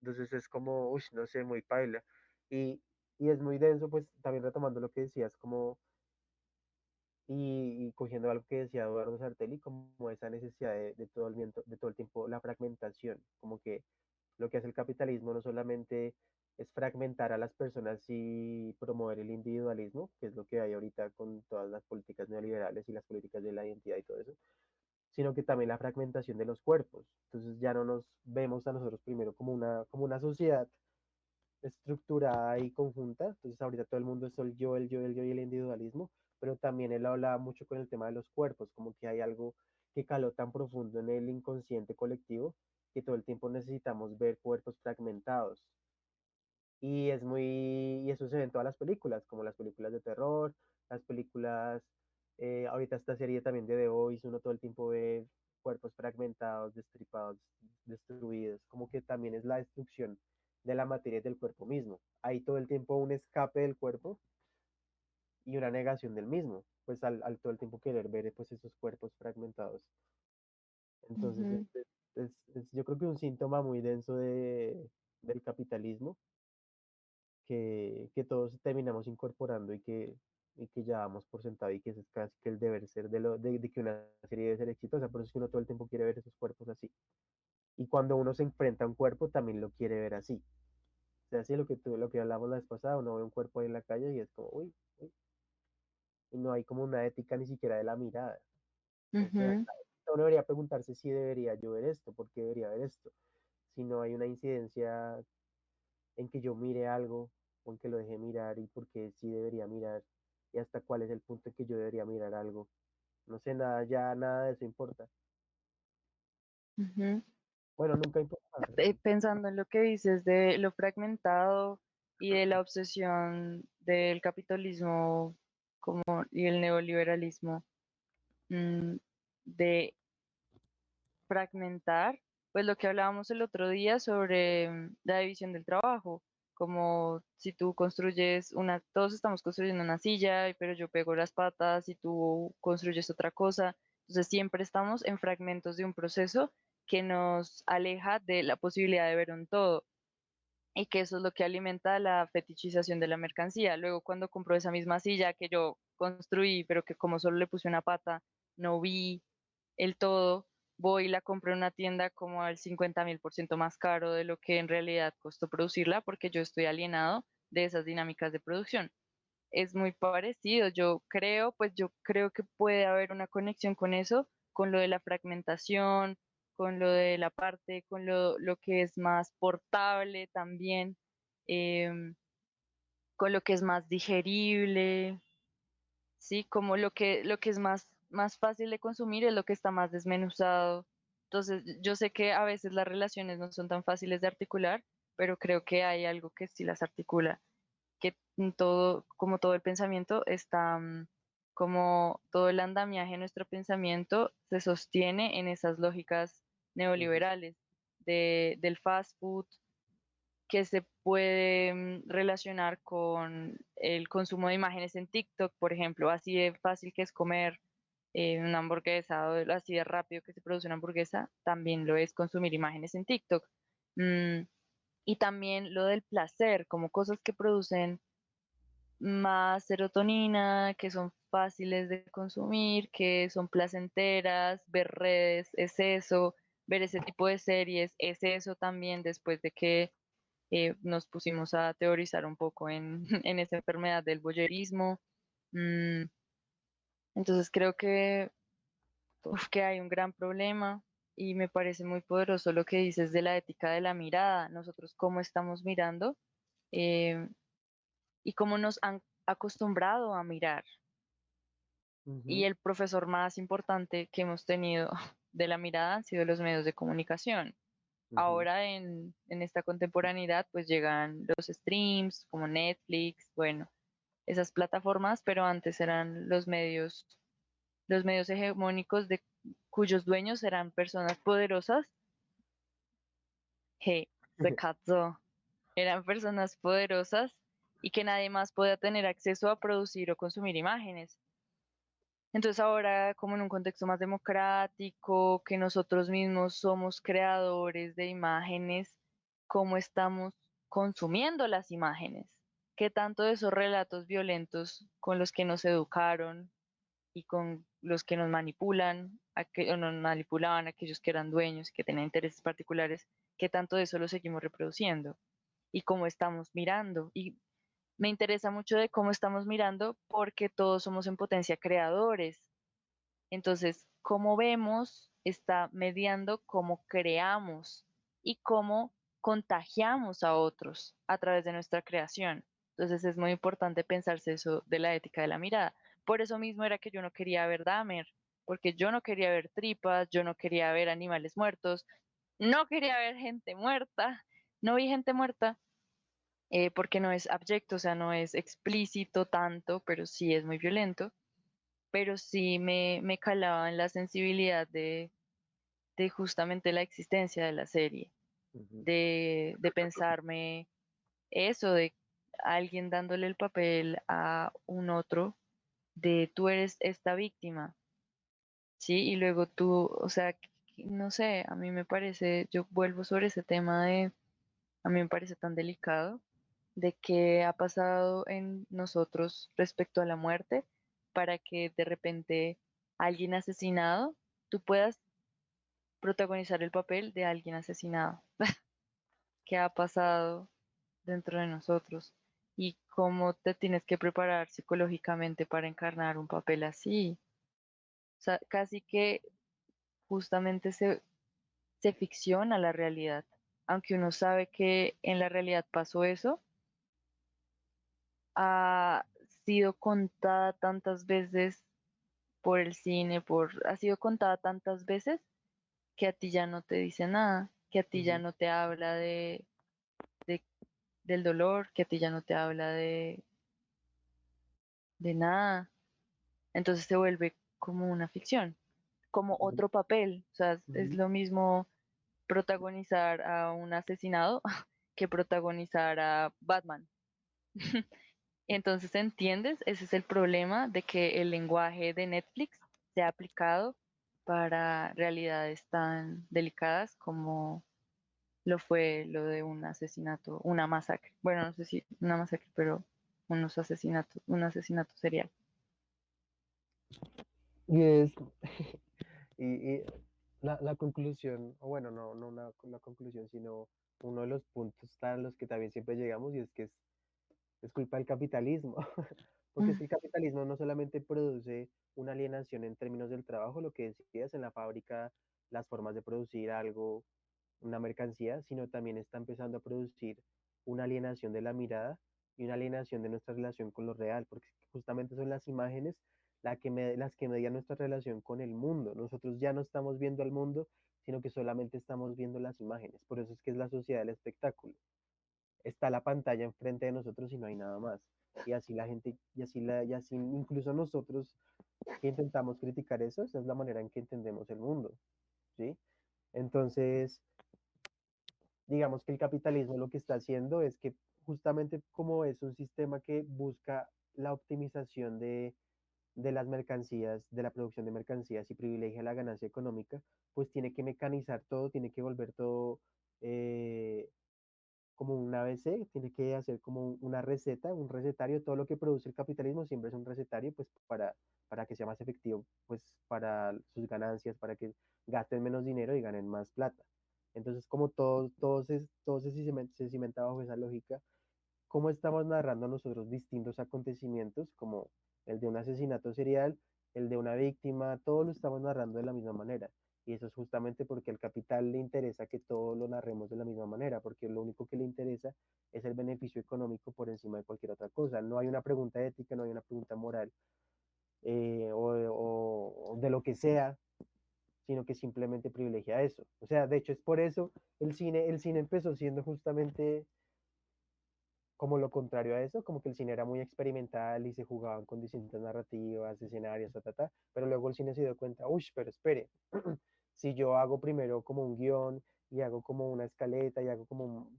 Entonces es como, uy, no sé, muy paila. Y, y es muy denso, pues también retomando lo que decías, como, y cogiendo algo que decía Eduardo Sartelli, como esa necesidad de todo el tiempo, la fragmentación, como que lo que hace el capitalismo no solamente es fragmentar a las personas y promover el individualismo, que es lo que hay ahorita con todas las políticas neoliberales y las políticas de la identidad y todo eso, sino que también la fragmentación de los cuerpos. Entonces ya no nos vemos a nosotros primero como una sociedad estructurada y conjunta. Entonces ahorita todo el mundo es el yo y el individualismo, pero también él hablaba mucho con el tema de los cuerpos, como que hay algo que caló tan profundo en el inconsciente colectivo que todo el tiempo necesitamos ver cuerpos fragmentados. Y eso se ve en todas las películas, como las películas de terror, las películas, ahorita esta serie también de The Voice, uno todo el tiempo ve cuerpos fragmentados, destripados, destruidos, como que también es la destrucción de la materia y del cuerpo mismo. Hay todo el tiempo un escape del cuerpo y una negación del mismo, pues al todo el tiempo querer ver pues esos cuerpos fragmentados. Entonces, Ujú, yo creo que un síntoma muy denso del capitalismo que todos terminamos incorporando y que ya damos por sentado y que ese es casi que el deber ser de que una serie debe ser exitosa. Por eso es que uno todo el tiempo quiere ver esos cuerpos así. Y cuando uno se enfrenta a un cuerpo, también lo quiere ver así. O sea, así lo que hablamos la vez pasada, uno ve un cuerpo ahí en la calle y es como, uy, uy, y no hay como una ética ni siquiera de la mirada. O sea, ujú, uno debería preguntarse si debería yo ver esto, por qué debería ver esto. Si no hay una incidencia en que yo mire algo o en que lo deje mirar y por qué sí debería mirar y hasta cuál es el punto en que yo debería mirar algo. No sé, nada, ya nada de eso importa. ujú. Bueno, nunca importa. Pensando en lo que dices de lo fragmentado y de la obsesión del capitalismo como, y el neoliberalismo, mm, de fragmentar, pues lo que hablábamos el otro día sobre la división del trabajo, como si tú construyes una, todos estamos construyendo una silla, pero yo pego las patas y tú construyes otra cosa, entonces siempre estamos en fragmentos de un proceso que nos aleja de la posibilidad de ver un todo y que eso es lo que alimenta la fetichización de la mercancía. Luego, cuando compro esa misma silla que yo construí, pero que como solo le puse una pata, no vi el todo, voy y la compro en una tienda como al 50.000% más caro de lo que en realidad costó producirla, porque yo estoy alienado de esas dinámicas de producción. Es muy parecido, yo creo que puede haber una conexión con eso, con lo de la fragmentación, con lo de la parte, con lo que es más portable también, em, con lo que es más digerible, ¿sí? Como lo que es más fácil de consumir es lo que está más desmenuzado. Entonces, yo sé que a veces las relaciones no son tan fáciles de articular, pero creo que hay algo que sí las articula, que todo, como todo el pensamiento está, como todo el andamiaje de nuestro pensamiento se sostiene en esas lógicas Ujú. neoliberales del fast food, que se puede relacionar con el consumo de imágenes en TikTok, por ejemplo, así de fácil que es comer una hamburguesa o así de rápido que se produce una hamburguesa, también lo es consumir imágenes en TikTok. Mm, y también lo del placer, como cosas que producen más serotonina, que son fáciles de consumir, que son placenteras, ver redes es eso, ver ese tipo de series es eso también después de que nos pusimos a teorizar un poco en, en esa enfermedad del voyerismo. Entonces creo que, que hay un gran problema y me parece muy poderoso lo que dices de la ética de la mirada, nosotros cómo estamos mirando eh, y cómo nos han acostumbrado a mirar. Y Ujú, el profesor más importante que hemos tenido de la mirada han sido los medios de comunicación. ujú, Ahora en esta contemporaneidad pues llegan los streams como Netflix, bueno, esas plataformas, pero antes eran los medios hegemónicos de cuyos dueños eran personas poderosas. Hey, the cat's eran personas poderosas y que nadie más podía tener acceso a producir o consumir imágenes. Entonces ahora, como en un contexto más democrático, que nosotros mismos somos creadores de imágenes, cómo estamos consumiendo las imágenes, qué tanto de esos relatos violentos con los que nos educaron y con los que nos manipulan, o nos manipulaban aquellos que eran dueños, que tenían intereses particulares, qué tanto de eso lo seguimos reproduciendo y cómo estamos mirando. Y me interesa mucho de cómo estamos mirando porque todos somos en potencia creadores. Entonces, cómo vemos está mediando cómo creamos y cómo contagiamos a otros a través de nuestra creación. Entonces, es muy importante pensarse eso de la ética de la mirada. Por eso mismo era que yo no quería ver Dahmer, porque yo no quería ver tripas, yo no quería ver animales muertos, no quería ver gente muerta, no vi gente muerta porque no es abyecto, o sea, no es explícito tanto, pero sí es muy violento, pero sí me calaba en la sensibilidad de justamente la existencia de la serie, ujú, de pensarme eso, de alguien dándole el papel a un otro, de tú eres esta víctima, ¿sí? Y luego tú, o sea, no sé, a mí me parece, yo vuelvo sobre ese tema de, a mí me parece tan delicado de qué ha pasado en nosotros respecto a la muerte para que de repente alguien asesinado, tú puedas protagonizar el papel de alguien asesinado. ¿Qué ha pasado dentro de nosotros? Y cómo te tienes que preparar psicológicamente para encarnar un papel así. O sea, casi que justamente se ficciona la realidad. Aunque uno sabe que en la realidad pasó eso, ha sido contada tantas veces por el cine, ha sido contada tantas veces que a ti ya no te dice nada, que a ti ya ujú. no te habla de- del dolor, que a ti ya no te habla de nada. Entonces se vuelve como una ficción, como otro papel. O sea, es Ujú. lo mismo protagonizar a un asesinado que protagonizar a Batman. Entonces, ¿entiendes? Ese es el problema de que el lenguaje de Netflix se ha aplicado para realidades tan delicadas como lo fue lo de un asesinato, una masacre. Bueno, no sé si una masacre, pero un asesinato serial. Y es, y la conclusión, o bueno, no una conclusión, sino uno de los puntos a los que también siempre llegamos y es que es culpa del capitalismo, porque es Mm, que el capitalismo no solamente produce una alienación en términos del trabajo, lo que decías en la fábrica, las formas de producir algo, una mercancía, sino también está empezando a producir una alienación de la mirada y una alienación de nuestra relación con lo real, porque justamente son las imágenes las que median nuestra relación con el mundo. Nosotros ya no estamos viendo al mundo, sino que solamente estamos viendo las imágenes. Por eso es que es la sociedad del espectáculo. Está la pantalla enfrente de nosotros y no hay nada más. Y así la gente, y así incluso nosotros que intentamos criticar eso, esa es la manera en que entendemos el mundo, ¿sí? Entonces, digamos que el capitalismo lo que está haciendo es que justamente como es un sistema que busca la optimización de las mercancías, de la producción de mercancías y privilegia la ganancia económica, pues tiene que mecanizar todo, tiene que volver todo eh, como un ABC, tiene que hacer como una receta, un recetario, todo lo que produce el capitalismo siempre es un recetario, pues para que sea más efectivo, pues para sus ganancias, para que gasten menos dinero y ganen más plata. Entonces, como se cimenta bajo esa lógica, ¿cómo estamos narrando nosotros distintos acontecimientos, como el de un asesinato serial, el de una víctima, todo lo estamos narrando de la misma manera. Y eso es justamente porque al capital le interesa que todo lo narremos de la misma manera, porque lo único que le interesa es el beneficio económico por encima de cualquier otra cosa. No hay una pregunta ética, no hay una pregunta moral, o de lo que sea, sino que simplemente privilegia eso. O sea, de hecho es por eso el cine empezó siendo justamente como lo contrario a eso, como que el cine era muy experimental y se jugaban con distintas narrativas, escenarios, pero luego el cine se dio cuenta, uy, pero espere, si yo hago primero como un guión y hago como una escaleta y hago como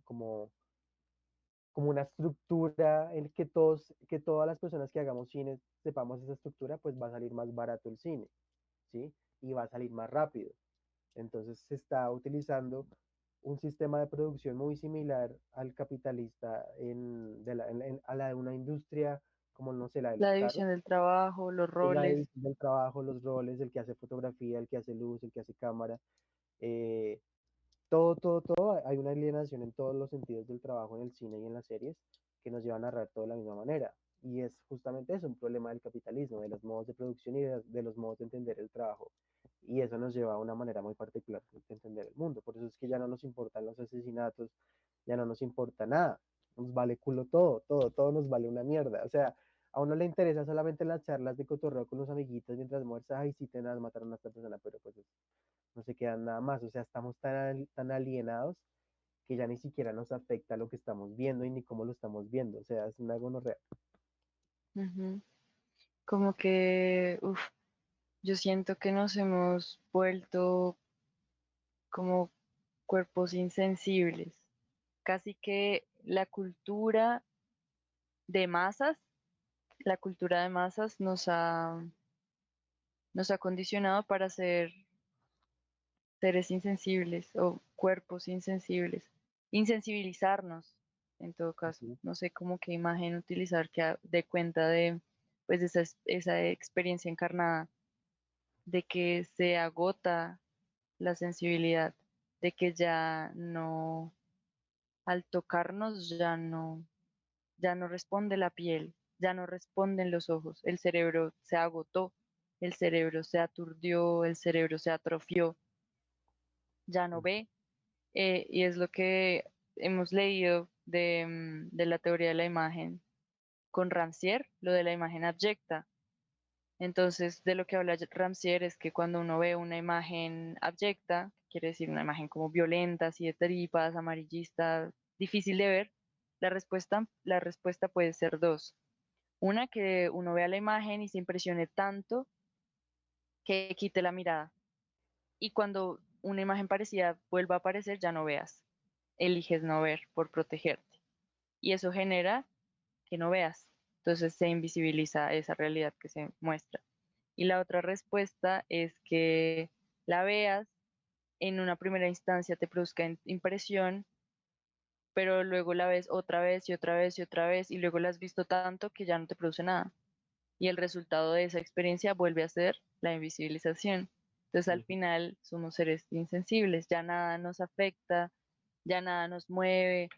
una estructura en que todas las personas que hagamos cine sepamos esa estructura, pues va a salir más barato el cine, ¿sí? Y va a salir más rápido. Entonces se está utilizando un sistema de producción muy similar al capitalista a la de una industria como, no sé, la de La los carros, división del trabajo, los es la roles. división del trabajo, los roles, el que hace fotografía, el que hace luz, el que hace cámara, eh, todo, hay una alienación en todos los sentidos del trabajo en el cine y en las series que nos lleva a narrar todo de la misma manera. Y es justamente eso, un problema del capitalismo, de los modos de producción y de los modos de entender el trabajo. Y eso nos lleva a una manera muy particular de entender el mundo. Por eso es que ya no nos importan los asesinatos, ya no nos importa nada. Nos vale culo todo nos vale una mierda. O sea, a uno le interesa solamente las charlas de cotorreo con los amiguitos mientras muerza, ay, sí, tenaz, mataron a esta persona, pero pues no se quedan nada más. O sea, estamos tan alienados que ya ni siquiera nos afecta lo que estamos viendo y ni cómo lo estamos viendo. O sea, es una gonorrea. Ujú. Como que, uf, yo siento que nos hemos vuelto como cuerpos insensibles. Casi que de masas, la cultura de masas nos ha condicionado para ser seres insensibles o cuerpos insensibles. Insensibilizarnos, en todo caso. Ujú, No sé cómo qué imagen utilizar que dé cuenta de pues de esa experiencia encarnada, de que se agota la sensibilidad, de que ya no, al tocarnos ya no responde la piel, ya no responden los ojos, el cerebro se agotó, el cerebro se aturdió, el cerebro se atrofió, ya no ve, y es lo que hemos leído de la teoría de la imagen con Rancière, lo de la imagen abyecta. Entonces, de lo que habla Rancière es que cuando uno ve una imagen abyecta, quiere decir una imagen como violenta, así de tripas, amarillista, difícil de ver, la respuesta puede ser dos. Una, que uno vea la imagen y se impresione tanto que quite la mirada. Y cuando una imagen parecida vuelva a aparecer, ya no veas. Eliges no ver por protegerte. Y eso genera que no veas. Entonces se invisibiliza esa realidad que se muestra. Y la otra respuesta es que la veas, en una primera instancia te produzca impresión, pero luego la ves otra vez y otra vez y otra vez y luego la has visto tanto que ya no te produce nada. Y el resultado de esa experiencia vuelve a ser la invisibilización. Entonces al ujú, final somos seres insensibles, ya nada nos afecta, ya nada nos mueve,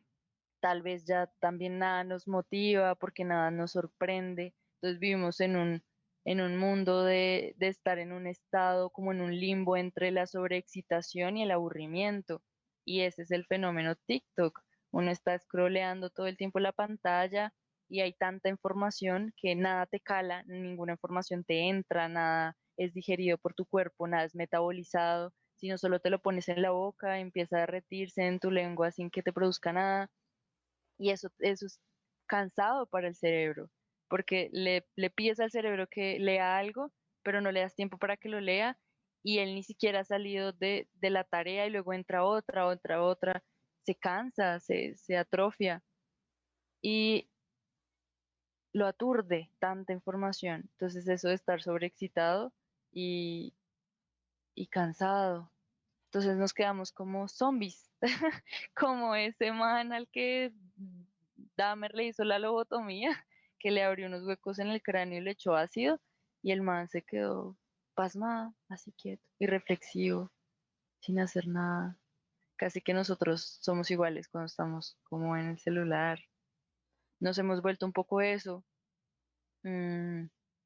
tal vez ya también nada nos motiva porque nada nos sorprende. Entonces vivimos en un mundo de estar en un estado como en un limbo entre la sobreexcitación y el aburrimiento. Y ese es el fenómeno TikTok. Uno está scrolleando todo el tiempo la pantalla y hay tanta información que nada te cala, ninguna información te entra, nada es digerido por tu cuerpo, nada es metabolizado, sino solo te lo pones en la boca, empieza a derretirse en tu lengua sin que te produzca nada y eso es cansado para el cerebro, porque le pides al cerebro que lea algo, pero no le das tiempo para que lo lea y él ni siquiera ha salido de la tarea y luego entra otra, se cansa, se atrofia y lo aturde tanta información. Entonces eso de estar sobreexcitado y, y cansado. Entonces nos quedamos como zombies, como ese man al que Dahmer le hizo la lobotomía, que le abrió unos huecos en el cráneo y le echó ácido, y el man se quedó pasmado, así quieto, irreflexivo, sin hacer nada. Casi que nosotros somos iguales cuando estamos como en el celular. Nos hemos vuelto un poco eso, mm,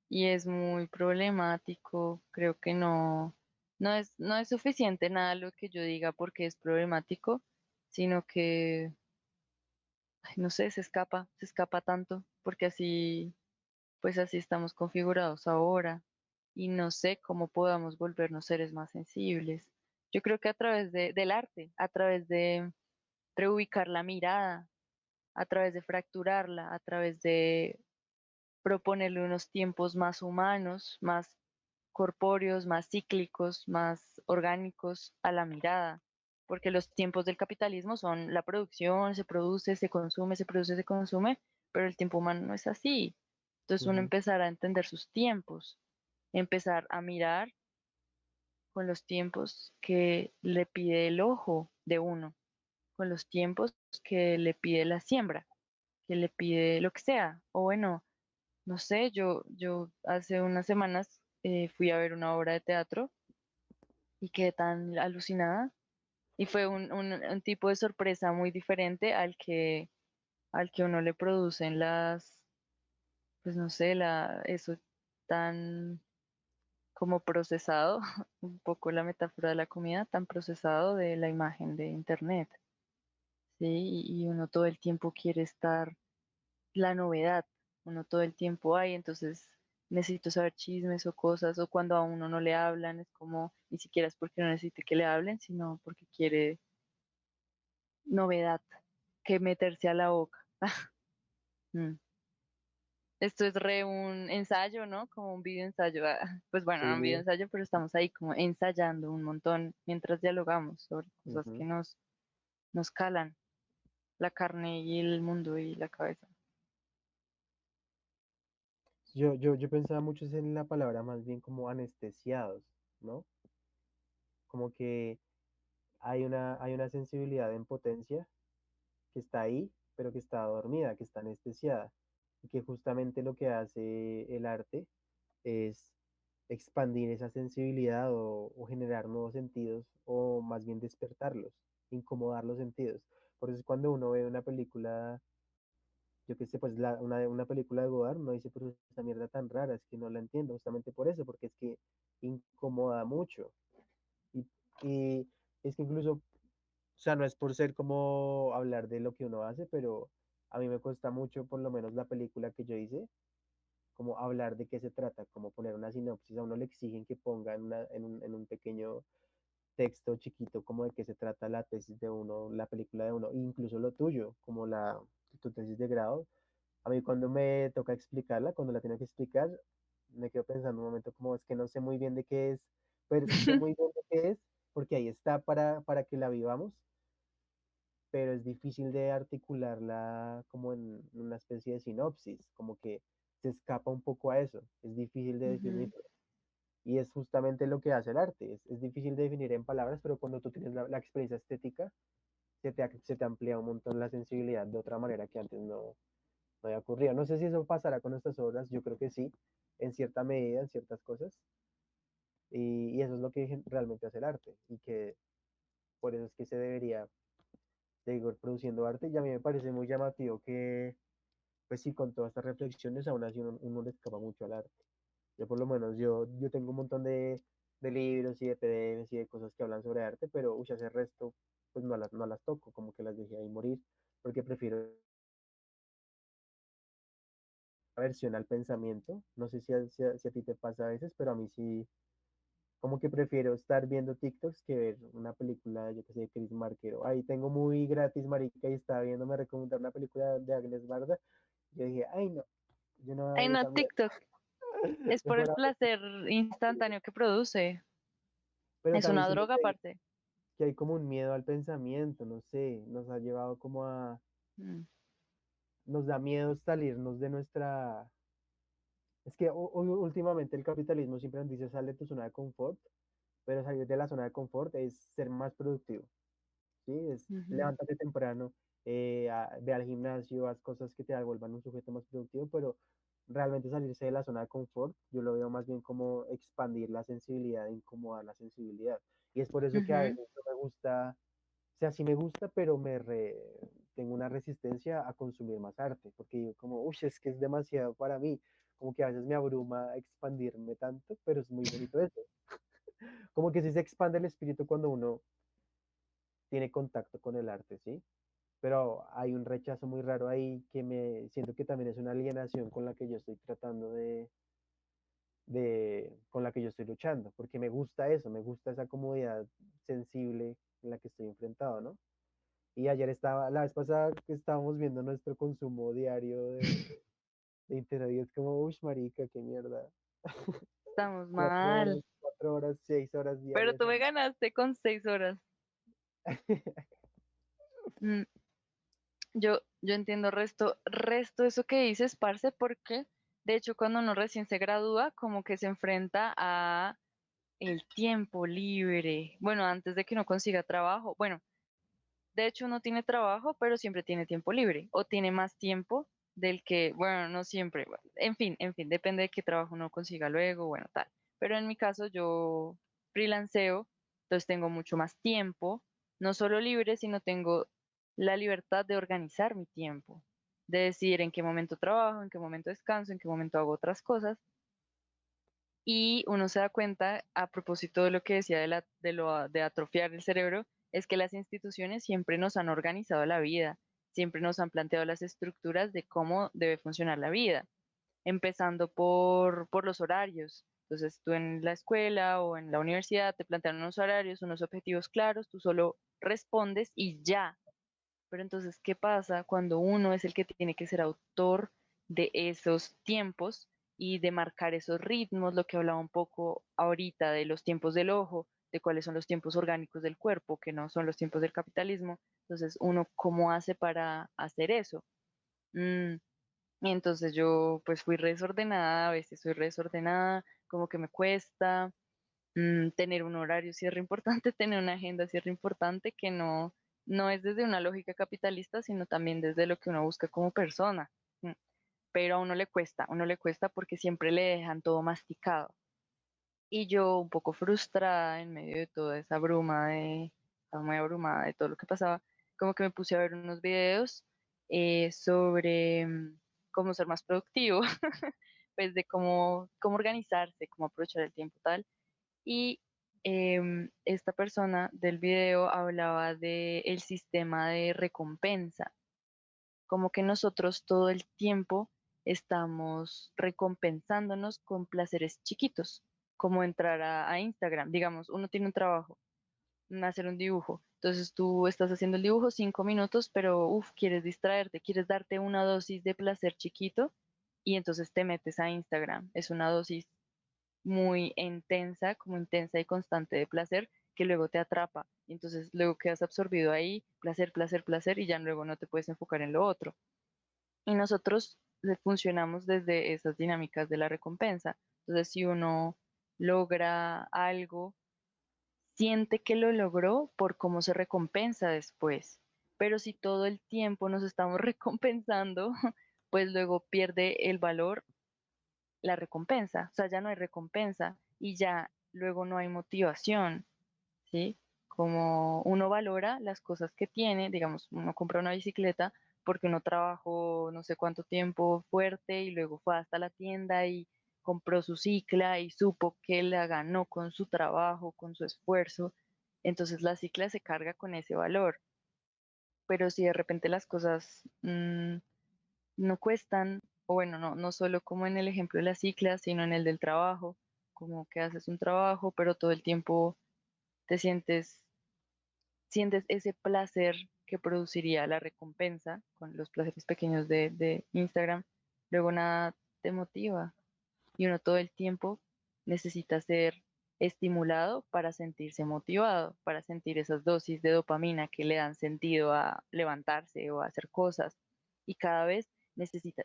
y es muy problemático. Creo que no. No es suficiente nada lo que yo diga porque es problemático, sino que, ay, no sé, se escapa tanto, porque así, pues así estamos configurados ahora y no sé cómo podamos volvernos seres más sensibles. Yo creo que a través del arte, a través de reubicar la mirada, a través de fracturarla, a través de proponerle unos tiempos más humanos, más corpóreos, más cíclicos, más orgánicos a la mirada, porque los tiempos del capitalismo son la producción, se produce, se consume, se produce, se consume, pero el tiempo humano no es así. Entonces uno Ujú, empezar a entender sus tiempos, empezar a mirar con los tiempos que le pide el ojo de uno, con los tiempos que le pide la siembra, que le pide lo que sea, o bueno, no sé, yo hace unas semanas fui a ver una obra de teatro y quedé tan alucinada. Y fue un tipo de sorpresa muy diferente al que uno le producen pues no sé, eso tan como procesado, un poco la metáfora de la comida, tan procesado de la imagen de internet, ¿sí? Y uno todo el tiempo quiere estar la novedad, uno todo el tiempo hay, entonces necesito saber chismes o cosas, o cuando a uno no le hablan, es como, ni siquiera es porque no necesite que le hablen, sino porque quiere novedad, que meterse a la boca. Mm. Esto es re un ensayo, ¿no? Como un video ensayo. Pues bueno, sí, no un video sí, ensayo, pero estamos ahí como ensayando un montón mientras dialogamos sobre cosas que ujú. nos calan la carne y el mundo y la cabeza. Yo pensaba mucho es en la palabra más bien como anestesiados, ¿no? Como que hay una sensibilidad en potencia que está ahí, pero que está dormida, que está anestesiada. Y que justamente lo que hace el arte es expandir esa sensibilidad o generar nuevos sentidos, o más bien despertarlos, incomodar los sentidos. Por eso es cuando uno ve una película, yo qué sé, pues una película de Godard, uno dice, pero esta mierda tan rara, es que no la entiendo, justamente por eso, porque es que incomoda mucho. Y, y es que incluso, o sea, no es por ser como hablar de lo que uno hace, pero a mí me cuesta mucho, por lo menos la película que yo hice, como hablar de qué se trata, como poner una sinopsis. A uno le exigen que ponga en un pequeño texto chiquito como de qué se trata la tesis de uno, la película de uno, e incluso lo tuyo, como tu tesis de grado. A mí cuando me toca explicarla, cuando la tengo que explicar, me quedo pensando un momento como es que no sé muy bien de qué es, pero sí sé muy bien de qué es, porque ahí está para que la vivamos, pero es difícil de articularla como en una especie de sinopsis, como que se escapa un poco a eso, es difícil de definir. Ujú, Y es justamente lo que hace el arte, es difícil de definir en palabras, pero cuando tú tienes la experiencia estética, se te amplía un montón la sensibilidad de otra manera que antes no había ocurrido. No sé si eso pasará con estas obras, yo creo que sí, en cierta medida, en ciertas cosas, y eso es lo que realmente hace el arte, y que por eso es que se debería seguir produciendo arte, y a mí me parece muy llamativo que, pues sí, con todas estas reflexiones, aún así uno le escapa mucho al arte. Yo por lo menos, yo tengo un montón de libros y de PDFs y de cosas que hablan sobre arte, pero uy, ese resto, pues no las toco, como que las dejé ahí morir, porque prefiero la versión al pensamiento. No sé si a ti te pasa a veces, pero a mí sí, como que prefiero estar viendo TikToks que ver una película, yo que sé, de Chris Marker. Ahí tengo muy gratis, marica, y estaba viendo, me recomendar una película de Agnes Barda. Yo dije, ay, no, yo no voy a ay, ver no, esa mierda. TikTok es por el Mejor a ver. placer instantáneo que produce. Pero Es también una siento droga aparte. que hay como un miedo al pensamiento, no sé, nos ha llevado como a, Mm, nos da miedo salirnos de nuestra, es que últimamente el capitalismo siempre nos dice sale de tu zona de confort, pero salir de la zona de confort es ser más productivo, ¿sí? Es ujú, levántate temprano, ve al gimnasio, haz cosas que te vuelvan un sujeto más productivo, pero realmente salirse de la zona de confort, yo lo veo más bien como expandir la sensibilidad, incomodar la sensibilidad. Y es por eso que a ujú, veces no me gusta. O sea, sí me gusta, pero tengo una resistencia a consumir más arte, porque digo como, uy, es que es demasiado para mí, como que a veces me abruma expandirme tanto, pero es muy bonito eso. Como que sí se expande el espíritu cuando uno tiene contacto con el arte, ¿sí? Pero hay un rechazo muy raro ahí que me siento que también es una alienación con la que yo estoy tratando con la que yo estoy luchando, porque me gusta eso, me gusta esa comodidad sensible en la que estoy enfrentado, ¿no? Y ayer estaba, la vez pasada que estábamos viendo nuestro consumo diario de internet y es como, uy, marica, qué mierda. Estamos Cuatro mal. horas, 4 horas, 6 horas Pero diarias tú me ahí. ganaste con 6 horas. Mm, yo entiendo resto eso que dices, parce, porque de hecho cuando uno recién se gradúa, como que se enfrenta a el tiempo libre. Bueno, antes de que uno consiga trabajo. Bueno, de hecho uno tiene trabajo, pero siempre tiene tiempo libre. O tiene más tiempo del que, bueno, no siempre. Bueno, en fin, depende de qué trabajo uno consiga luego, bueno, tal. Pero en mi caso yo freelanceo, entonces tengo mucho más tiempo, no solo libre, sino tengo la libertad de organizar mi tiempo, de decidir en qué momento trabajo, en qué momento descanso, en qué momento hago otras cosas. Y uno se da cuenta, a propósito de lo que decía de atrofiar el cerebro, es que las instituciones siempre nos han organizado la vida, siempre nos han planteado las estructuras de cómo debe funcionar la vida, empezando por los horarios. Entonces, tú en la escuela o en la universidad te plantean unos horarios, unos objetivos claros, tú solo respondes y ya. Pero entonces, ¿qué pasa cuando uno es el que tiene que ser autor de esos tiempos y de marcar esos ritmos? Lo que hablaba un poco ahorita de los tiempos del ojo, de cuáles son los tiempos orgánicos del cuerpo, que no son los tiempos del capitalismo. Entonces, uno, ¿cómo hace para hacer eso? Mm, y entonces yo pues fui re desordenada, a veces soy re desordenada, como que me cuesta tener un horario cierre importante, tener una agenda cierre importante que no es desde una lógica capitalista, sino también desde lo que uno busca como persona. mm, Pero a uno le cuesta porque siempre le dejan todo masticado. Y yo un poco frustrada en medio de toda esa bruma estaba muy abrumada de todo lo que pasaba, como que me puse a ver unos videos sobre cómo ser más productivo, pues de cómo organizarse, cómo aprovechar el tiempo tal. Y esta persona del video hablaba de el sistema de recompensa, como que nosotros todo el tiempo estamos recompensándonos con placeres chiquitos, como entrar a Instagram. Digamos, uno tiene un trabajo, hacer un dibujo. Entonces tú estás haciendo el dibujo 5 minutos, pero quieres distraerte, quieres darte una dosis de placer chiquito y entonces te metes a Instagram. Es una dosis muy intensa, como intensa y constante de placer, que luego te atrapa. Y entonces luego quedas absorbido ahí, placer, placer, placer, y ya luego no te puedes enfocar en lo otro. Y nosotros funcionamos desde esas dinámicas de la recompensa. Entonces, si uno logra algo, siente que lo logró por cómo se recompensa después. Pero si todo el tiempo nos estamos recompensando, pues luego pierde el valor la recompensa, o sea, ya no hay recompensa y ya luego no hay motivación, ¿sí? Como uno valora las cosas que tiene, digamos, uno compra una bicicleta porque uno trabajó no sé cuánto tiempo fuerte y luego fue hasta la tienda y compró su cicla y supo que la ganó con su trabajo, con su esfuerzo, entonces la cicla se carga con ese valor. Pero si de repente las cosas no cuestan, o bueno, no solo como en el ejemplo de la cicla, sino en el del trabajo, como que haces un trabajo, pero todo el tiempo te sientes ese placer que produciría la recompensa con los placeres pequeños de Instagram, luego nada te motiva y uno todo el tiempo necesita ser estimulado para sentirse motivado, para sentir esas dosis de dopamina que le dan sentido a levantarse o a hacer cosas. Y cada vez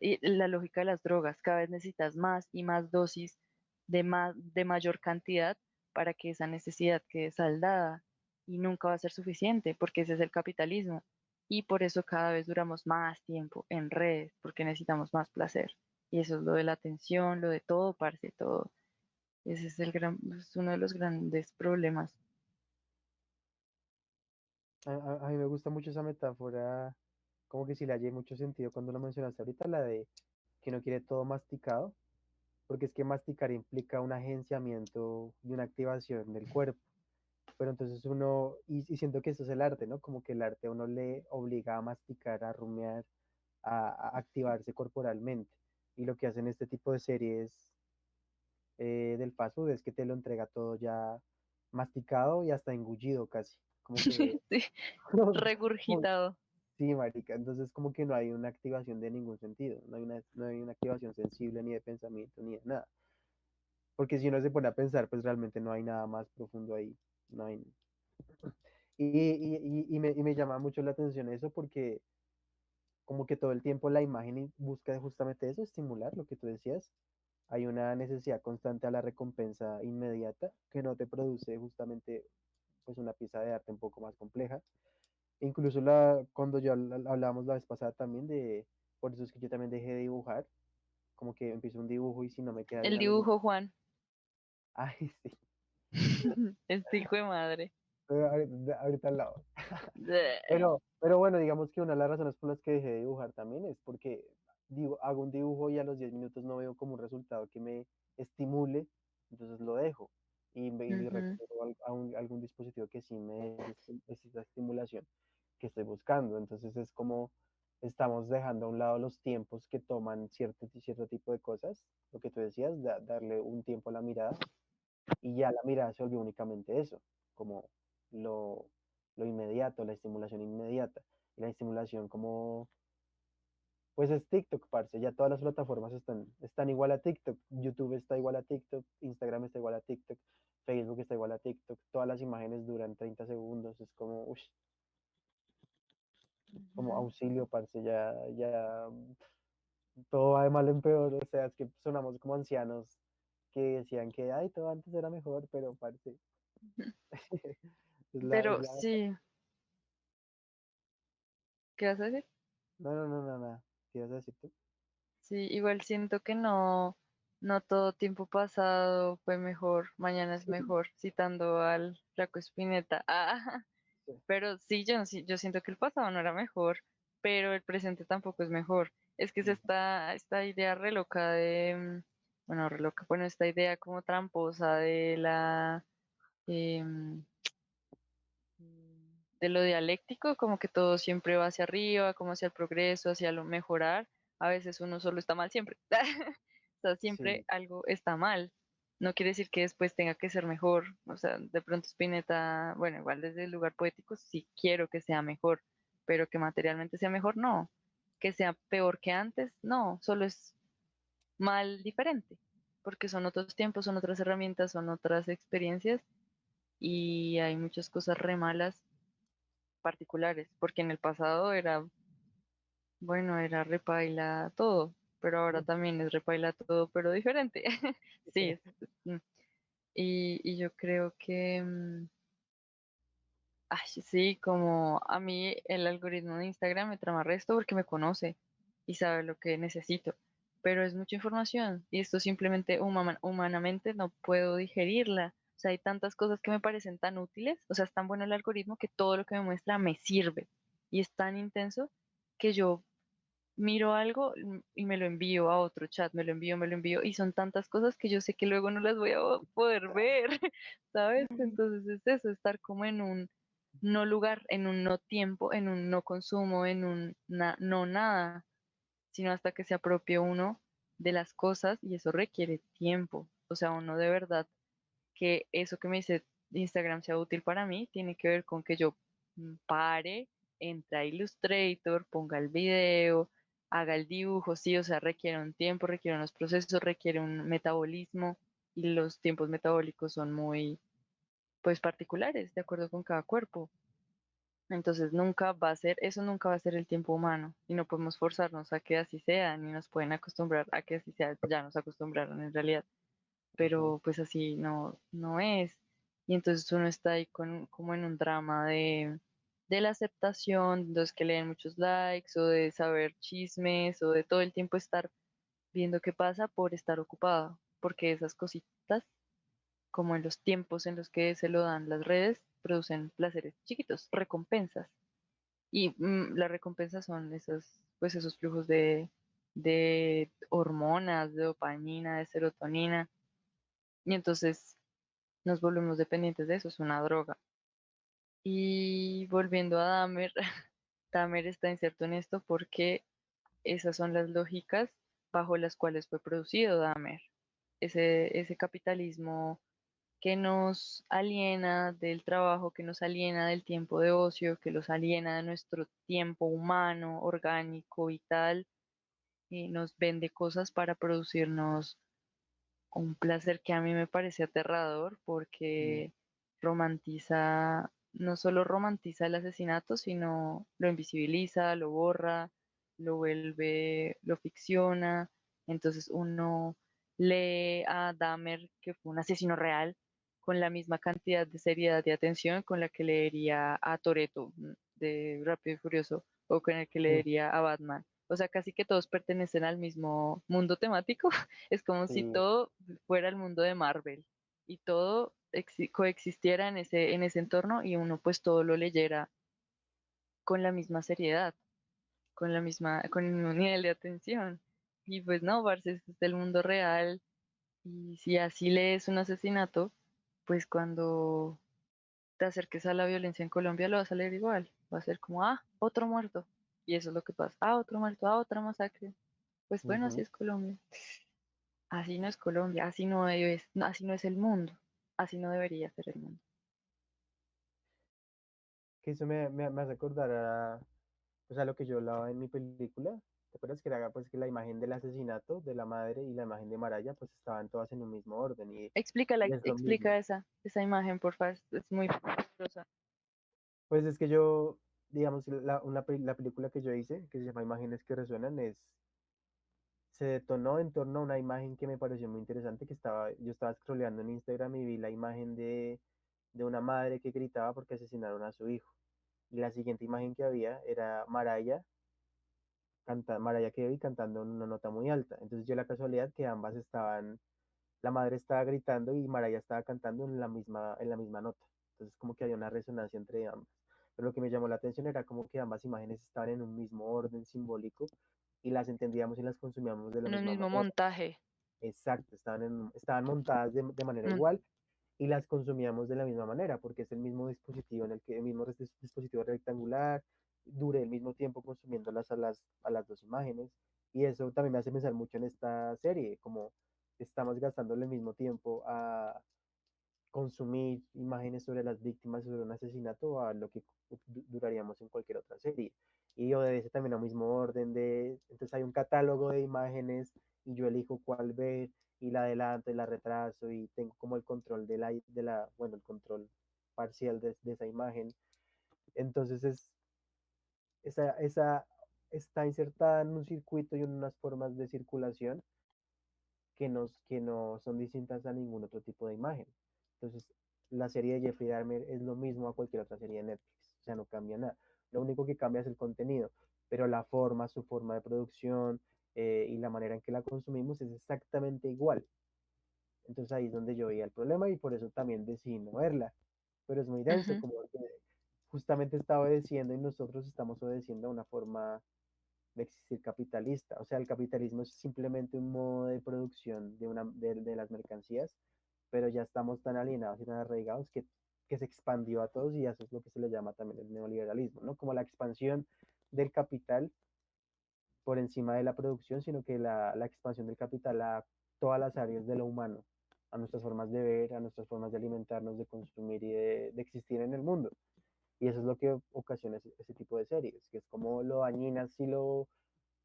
y la lógica de las drogas, cada vez necesitas más y más dosis de mayor cantidad para que esa necesidad quede saldada y nunca va a ser suficiente porque ese es el capitalismo. Y por eso cada vez duramos más tiempo en redes, porque necesitamos más placer. Y eso es lo de la atención, lo de todo, parce, todo. Ese es es uno de los grandes problemas. A mí me gusta mucho esa metáfora, como que sí le hallé mucho sentido cuando lo mencionaste ahorita, la de que no quiere todo masticado, porque es que masticar implica un agenciamiento y una activación del cuerpo. Pero entonces uno, y siento que eso es el arte, ¿no? Como que el arte a uno le obliga a masticar, a rumiar, a activarse corporalmente. Y lo que hacen este tipo de series del fast food es que te lo entrega todo ya masticado y hasta engullido casi. Como que, Sí, como- regurgitado. sí, marica, entonces como que no hay una activación de ningún sentido, no hay una activación sensible ni de pensamiento ni de nada. Porque si uno se pone a pensar, pues realmente no hay nada más profundo ahí. No hay. Y me llama mucho la atención eso porque como que todo el tiempo la imagen busca justamente eso, estimular lo que tú decías. Hay una necesidad constante a la recompensa inmediata que no te produce justamente pues una pieza de arte un poco más compleja. Incluso cuando yo hablábamos la vez pasada también por eso es que yo también dejé de dibujar, como que empiezo un dibujo y si no me queda El bien a los minutos, dibujo, Juan. ay, sí, Este hijo de madre. pero ahorita al lado. Bleh. Pero bueno, digamos que una de las razones por las que dejé de dibujar también es porque hago un dibujo y a los 10 minutos no veo como un resultado que me estimule, entonces lo dejo y Ujú. recurro algún dispositivo que sí me dé esa estimulación que estoy buscando. Entonces es como estamos dejando a un lado los tiempos que toman cierto tipo de cosas, lo que tú decías, darle un tiempo a la mirada y ya la mirada se volvió únicamente eso, como lo, lo inmediato, la estimulación inmediata. Y la estimulación como, pues es TikTok, parce, ya todas las plataformas están igual a TikTok, YouTube está igual a TikTok, Instagram está igual a TikTok, Facebook está igual a TikTok, todas las imágenes duran 30 segundos, es como, uff, como Ujú. auxilio, parce, ya todo va de mal en peor, o sea, es que sonamos como ancianos que decían que, ay, todo antes era mejor, pero parce, es la, es Pero la sí, ¿qué vas a decir? No, no, no, no, nada. ¿Qué ibas a decir tú? Sí, igual siento que no, no todo tiempo pasado fue mejor, mañana es Sí, mejor, citando al Flaco Spinetta. Ah, sí. pero sí, yo siento que el pasado no era mejor, pero el presente tampoco es mejor. Es que es Ujú. esta idea re loca de, bueno, re loca, bueno, esta idea como tramposa de em, de lo dialéctico, como que todo siempre va hacia arriba, como hacia el progreso, hacia lo mejorar. A veces uno solo está mal siempre. O sea, siempre Sí, algo está mal. No quiere decir que después tenga que ser mejor. O sea, de pronto Spinetta, bueno, igual desde el lugar poético sí quiero que sea mejor, pero que materialmente sea mejor, no. Que sea peor que antes, no. Solo es mal diferente, porque son otros tiempos, son otras herramientas, son otras experiencias y hay muchas cosas re malas particulares, porque en el pasado era, bueno, era repaila todo, pero ahora mm, también es repaila todo, pero diferente. Sí, y yo creo que, ay, sí, como a mí el algoritmo de Instagram me trama resto porque me conoce y sabe lo que necesito, pero es mucha información y esto simplemente humanamente no puedo digerirla. O sea, hay tantas cosas que me parecen tan útiles, o sea, es tan bueno el algoritmo que todo lo que me muestra me sirve y es tan intenso que yo miro algo y me lo envío a otro chat, me lo envío, y son tantas cosas que yo sé que luego no las voy a poder ver, ¿sabes? Entonces es eso, estar como en un no lugar, en un no tiempo, en un no consumo, en un no nada, sino hasta que se apropie uno de las cosas y eso requiere tiempo. O sea, uno de verdad que eso que me dice Instagram sea útil para mí tiene que ver con que yo pare, entre a Illustrator, ponga el video, haga el dibujo, sí, o sea, requiere un tiempo, requiere unos procesos, requiere un metabolismo y los tiempos metabólicos son muy, pues, particulares, de acuerdo con cada cuerpo. Entonces nunca va a ser, eso nunca va a ser el tiempo humano y no podemos forzarnos a que así sea, ni nos pueden acostumbrar a que así sea, ya nos acostumbraron en realidad, ujú, pero pues así no, no es. Y entonces uno está ahí como en un drama de la aceptación, de los que leen muchos likes o de saber chismes o de todo el tiempo estar viendo qué pasa por estar ocupado, porque esas cositas, como en los tiempos en los que se lo dan las redes, producen placeres chiquitos, recompensas. Y las recompensas son esos, pues esos flujos de hormonas, de dopamina, de serotonina, y entonces nos volvemos dependientes de eso, es una droga. Y volviendo a Dahmer, Dahmer está inserto en esto porque esas son las lógicas bajo las cuales fue producido Dahmer. Ese capitalismo que nos aliena del trabajo, que nos aliena del tiempo de ocio, que los aliena de nuestro tiempo humano, orgánico, vital, y nos vende cosas para producirnos un placer que a mí me parece aterrador Mm, porque romantiza, no solo romantiza el asesinato, sino lo invisibiliza, lo borra, lo vuelve, lo ficciona. Entonces uno lee a Dahmer, que fue un asesino real, con la misma cantidad de seriedad y atención con la que leería a Toretto de Rápido y Furioso o con el que mm, leería a Batman. O sea, casi que todos pertenecen al mismo mundo temático. Es como si sí, todo fuera el mundo de Marvel y todo coexistiera en ese entorno y uno pues todo lo leyera con la misma seriedad, con el mismo nivel de atención. Y pues no, parce, este es el mundo real y si así lees un asesinato, pues cuando te acerques a la violencia en Colombia lo vas a leer igual. Va a ser como, ah, otro muerto. Y eso es lo que pasa. Ah, otro muerto, ah, otra masacre. Pues bueno, así ujú. es Colombia. Así no es Colombia, así no es el mundo, así no debería ser el mundo. Que eso me hace acordar pues, a lo que yo hablaba en mi película. ¿Te acuerdas que era pues que la imagen del asesinato de la madre y la imagen de Maraya pues estaban todas en un mismo orden y es lo mismo? Explica esa imagen, por favor, es muy poderosa. Pues es que yo, digamos, la película que yo hice, que se llama Imágenes que Resuenan, se detonó en torno a una imagen que me pareció muy interesante, yo estaba scrolleando en Instagram y vi la imagen de una madre que gritaba porque asesinaron a su hijo. Y la siguiente imagen que había era Mariah Carey cantando en una nota muy alta. Entonces yo la casualidad que ambas estaban, la madre estaba gritando y Mariah estaba cantando en la misma nota. Entonces como que había una resonancia entre ambas. Pero lo que me llamó la atención era como que ambas imágenes estaban en un mismo orden simbólico y las entendíamos y las consumíamos de la En el misma mismo manera. montaje. Exacto, estaban montadas de manera mon- igual y las consumíamos de la misma manera, porque es el mismo dispositivo en el que el mismo dispositivo rectangular dure el mismo tiempo consumiéndolas a las dos imágenes. Y eso también me hace pensar mucho en esta serie, como estamos gastándole el mismo tiempo a consumir imágenes sobre las víctimas sobre un asesinato a lo que duraríamos en cualquier otra serie. Y obedece también al mismo orden entonces hay un catálogo de imágenes y yo elijo cuál ver y la adelanto y la retraso y tengo como el control bueno, el control parcial de esa imagen. Entonces esa está insertada en un circuito y en unas formas de circulación que no son distintas a ningún otro tipo de imagen. Entonces, la serie de Jeffrey Dahmer es lo mismo a cualquier otra serie de Netflix, o sea, no cambia nada. Lo único que cambia es el contenido, pero la forma, su forma de producción y la manera en que la consumimos es exactamente igual. Entonces ahí es donde yo veía el problema y por eso también decidí no verla. Pero es muy denso, Ujú, como que justamente está obedeciendo y nosotros estamos obedeciendo a una forma de existir capitalista. O sea, el capitalismo es simplemente un modo de producción de las mercancías, pero ya estamos tan alienados y tan arraigados que se expandió a todos y eso es lo que se le llama también el neoliberalismo, ¿no? Como la expansión del capital por encima de la producción, sino que la expansión del capital a todas las áreas de lo humano, a nuestras formas de ver, a nuestras formas de alimentarnos, de consumir y de existir en el mundo. Y eso es lo que ocasiona ese tipo de series, que es como lo dañinas y lo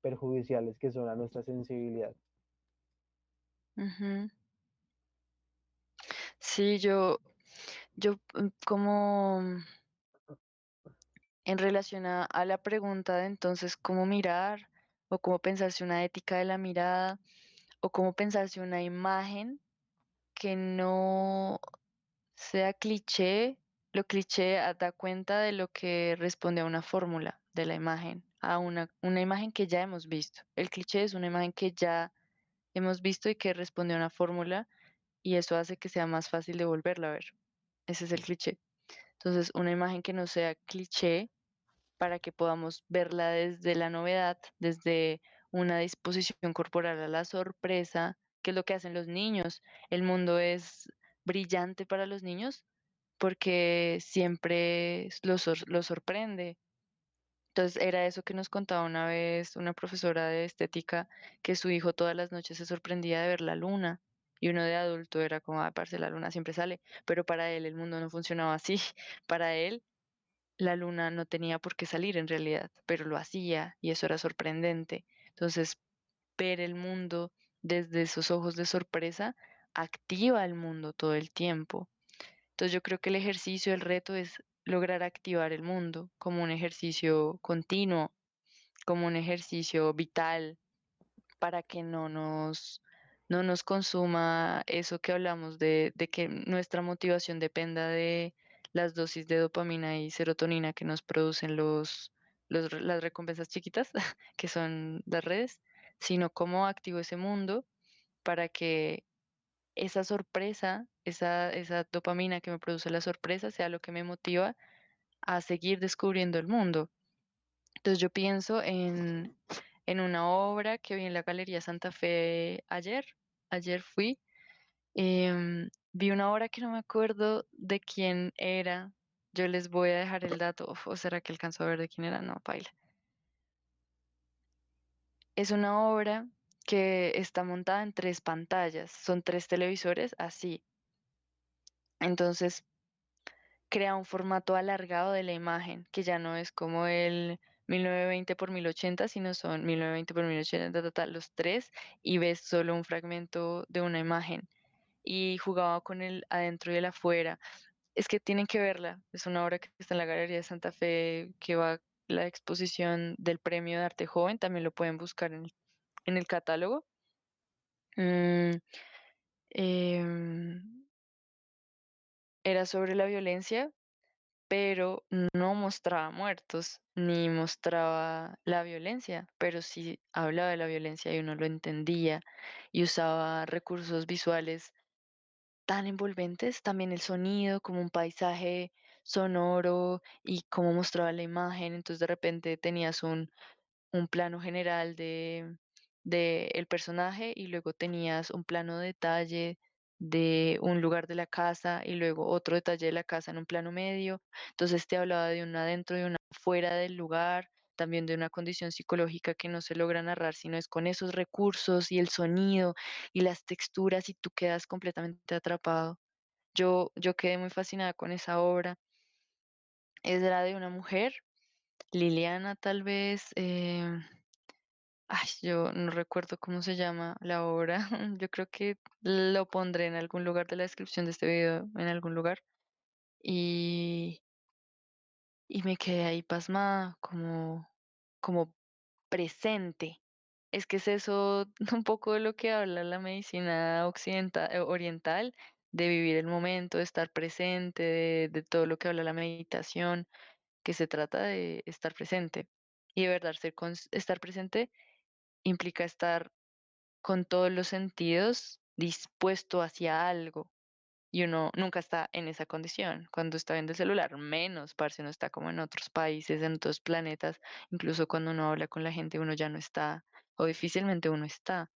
perjudiciales que son a nuestra sensibilidad. ujú. Sí, como en relación a la pregunta de entonces cómo mirar o cómo pensarse una ética de la mirada o cómo pensarse una imagen que no sea cliché, lo cliché da cuenta de lo que responde a una fórmula de la imagen, a una imagen que ya hemos visto. El cliché es una imagen que ya hemos visto y que responde a una fórmula y eso hace que sea más fácil de volverla a ver. Ese es el cliché. Entonces, una imagen que no sea cliché para que podamos verla desde la novedad, desde una disposición corporal a la sorpresa, que es lo que hacen los niños. El mundo es brillante para los niños porque siempre los sorprende. Entonces era eso que nos contaba una vez una profesora de estética, que su hijo todas las noches se sorprendía de ver la luna. Y uno de adulto era como, ah, parce, la luna siempre sale, pero para él el mundo no funcionaba así. Para él la luna no tenía por qué salir en realidad, pero lo hacía y eso era sorprendente. Entonces, ver el mundo desde esos ojos de sorpresa activa el mundo todo el tiempo. Entonces, yo creo que el ejercicio, el reto es lograr activar el mundo como un ejercicio continuo, como un ejercicio vital para que no nos consuma eso que hablamos de que nuestra motivación dependa de las dosis de dopamina y serotonina que nos producen las recompensas chiquitas, que son las redes, sino cómo activo ese mundo para que esa sorpresa, esa dopamina que me produce la sorpresa, sea lo que me motiva a seguir descubriendo el mundo. Entonces yo pienso en una obra que vi en la Galería Santa Fe ayer fui, vi una obra que no me acuerdo de quién era, yo les voy a dejar el dato, uf, o será que alcanzó a ver de quién era, no, paila. Es una obra que está montada en tres pantallas, son tres televisores así, entonces crea un formato alargado de la imagen, que ya no es como el 1920 por 1080, sino son 1920 por 1080, los tres, y ves solo un fragmento de una imagen. Y jugaba con el adentro y el afuera. Es que tienen que verla. Es una obra que está en la Galería de Santa Fe, que va la exposición del Premio de Arte Joven. También lo pueden buscar en el catálogo. Mm, em, era sobre la violencia, pero no mostraba muertos ni mostraba la violencia, pero sí hablaba de la violencia y uno lo entendía y usaba recursos visuales tan envolventes, también el sonido como un paisaje sonoro y cómo mostraba la imagen, entonces de repente tenías un plano general de el personaje y luego tenías un plano de detalle de un lugar de la casa y luego otro detalle de la casa en un plano medio. Entonces te hablaba de una dentro y una fuera del lugar, también de una condición psicológica que no se logra narrar, sino es con esos recursos y el sonido y las texturas y tú quedas completamente atrapado. Yo quedé muy fascinada con esa obra. Es la de una mujer, Liliana tal vez, ay, yo no recuerdo cómo se llama la obra. Yo creo que lo pondré en algún lugar de la descripción de este video, en algún lugar. Y, y me quedé ahí pasmada, como presente. Es que es eso un poco de lo que habla la medicina occidental, oriental, de vivir el momento, de estar presente, de todo lo que habla la meditación, que se trata de estar presente. Y de verdad, estar presente implica estar con todos los sentidos dispuesto hacia algo. Y uno nunca está en esa condición. Cuando está viendo el celular, menos, parce, uno está como en otros países, en otros planetas. Incluso cuando uno habla con la gente, uno ya no está, o difícilmente uno está.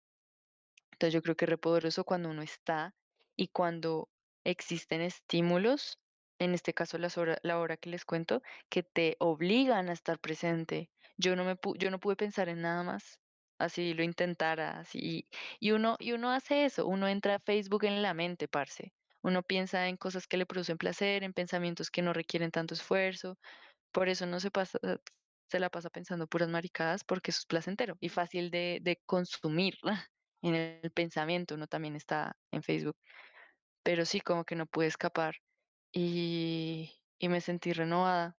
Entonces yo creo que es re poderoso cuando uno está y cuando existen estímulos, en este caso la hora que les cuento, que te obligan a estar presente. Yo no pude pensar en nada más, así lo intentara, así. Y uno hace eso, uno entra a Facebook en la mente, parce. Uno piensa en cosas que le producen placer, en pensamientos que no requieren tanto esfuerzo. Por eso no se la pasa pensando puras maricadas, porque eso es placentero y fácil de consumir en el pensamiento. Uno también está en Facebook, pero sí, como que no pude escapar y me sentí renovada.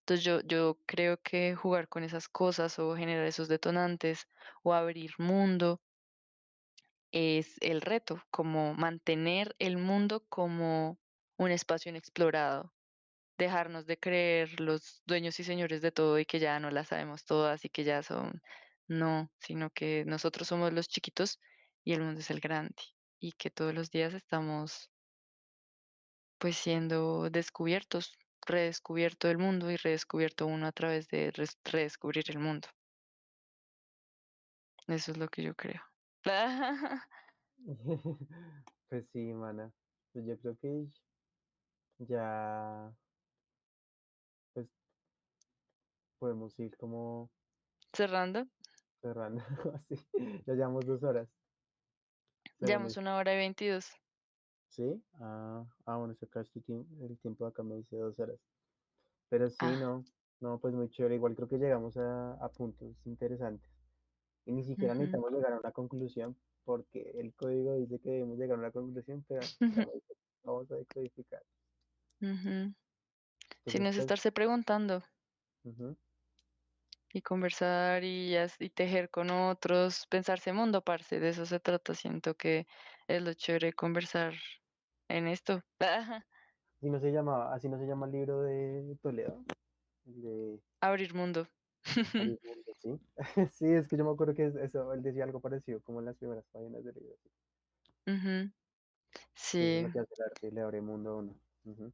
Entonces yo creo que jugar con esas cosas o generar esos detonantes o abrir mundo es el reto, como mantener el mundo como un espacio inexplorado, dejarnos de creer los dueños y señores de todo y que ya no las sabemos todas y que ya son, no, sino que nosotros somos los chiquitos y el mundo es el grande y que todos los días estamos pues siendo descubiertos, redescubierto el mundo y redescubierto uno a través de redescubrir el mundo. Eso es lo que yo creo. Pues sí, mana. Pues yo creo que ya, pues podemos ir como Cerrando, cerrando así. Ya llevamos 2 horas, según llevamos esto. 1 hora y 22. ¿Sí? Bueno, si acá el tiempo acá me dice 2 horas. Pero sí, Ah, no, no, pues muy chévere. Igual creo que llegamos a puntos interesantes. Y ni siquiera ujú. necesitamos llegar a una conclusión, porque el código dice que debemos llegar a una conclusión, pero ya me dice, vamos a decodificar. Ujú. Sin Entonces, eso pues, estarse preguntando ujú, y conversar y tejer con otros, pensarse mundo, parce, de eso se trata. Siento que es lo chévere conversar en esto. así no se llama el libro de Toledo, el de Abrir mundo. Abrir Mundo, ¿sí? Sí, es que yo me acuerdo que eso, él decía algo parecido, como en las primeras páginas del libro, sí, Ujú. que eso es Sí. lo que hace el arte, le abre mundo a uno. Ujú.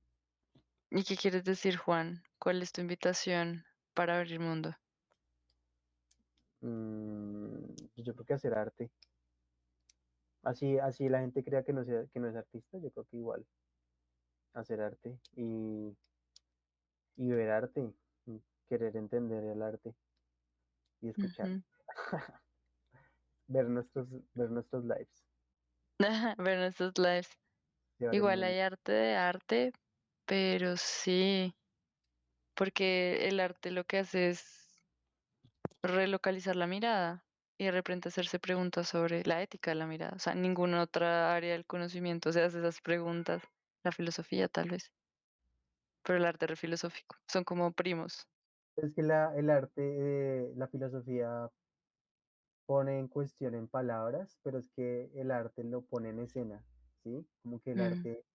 ¿Y qué quieres decir, Juan? ¿Cuál es tu invitación para abrir mundo? Yo creo que hacer arte. Así la gente crea que no es artista, yo creo que igual hacer arte y ver arte, y querer entender el arte y escuchar, Ujú. ver nuestros lives, Ver nuestros lives. de abre Igual mundo. hay arte de arte, pero sí, porque el arte lo que hace es relocalizar la mirada y de repente hacerse preguntas sobre la ética de la mirada. O sea, ninguna otra área del conocimiento se hace esas preguntas. La filosofía, tal vez, pero el arte es filosófico. Son como primos. Es que el arte, la filosofía pone en cuestión en palabras, pero es que el arte lo pone en escena, ¿sí? Como que el Mm, arte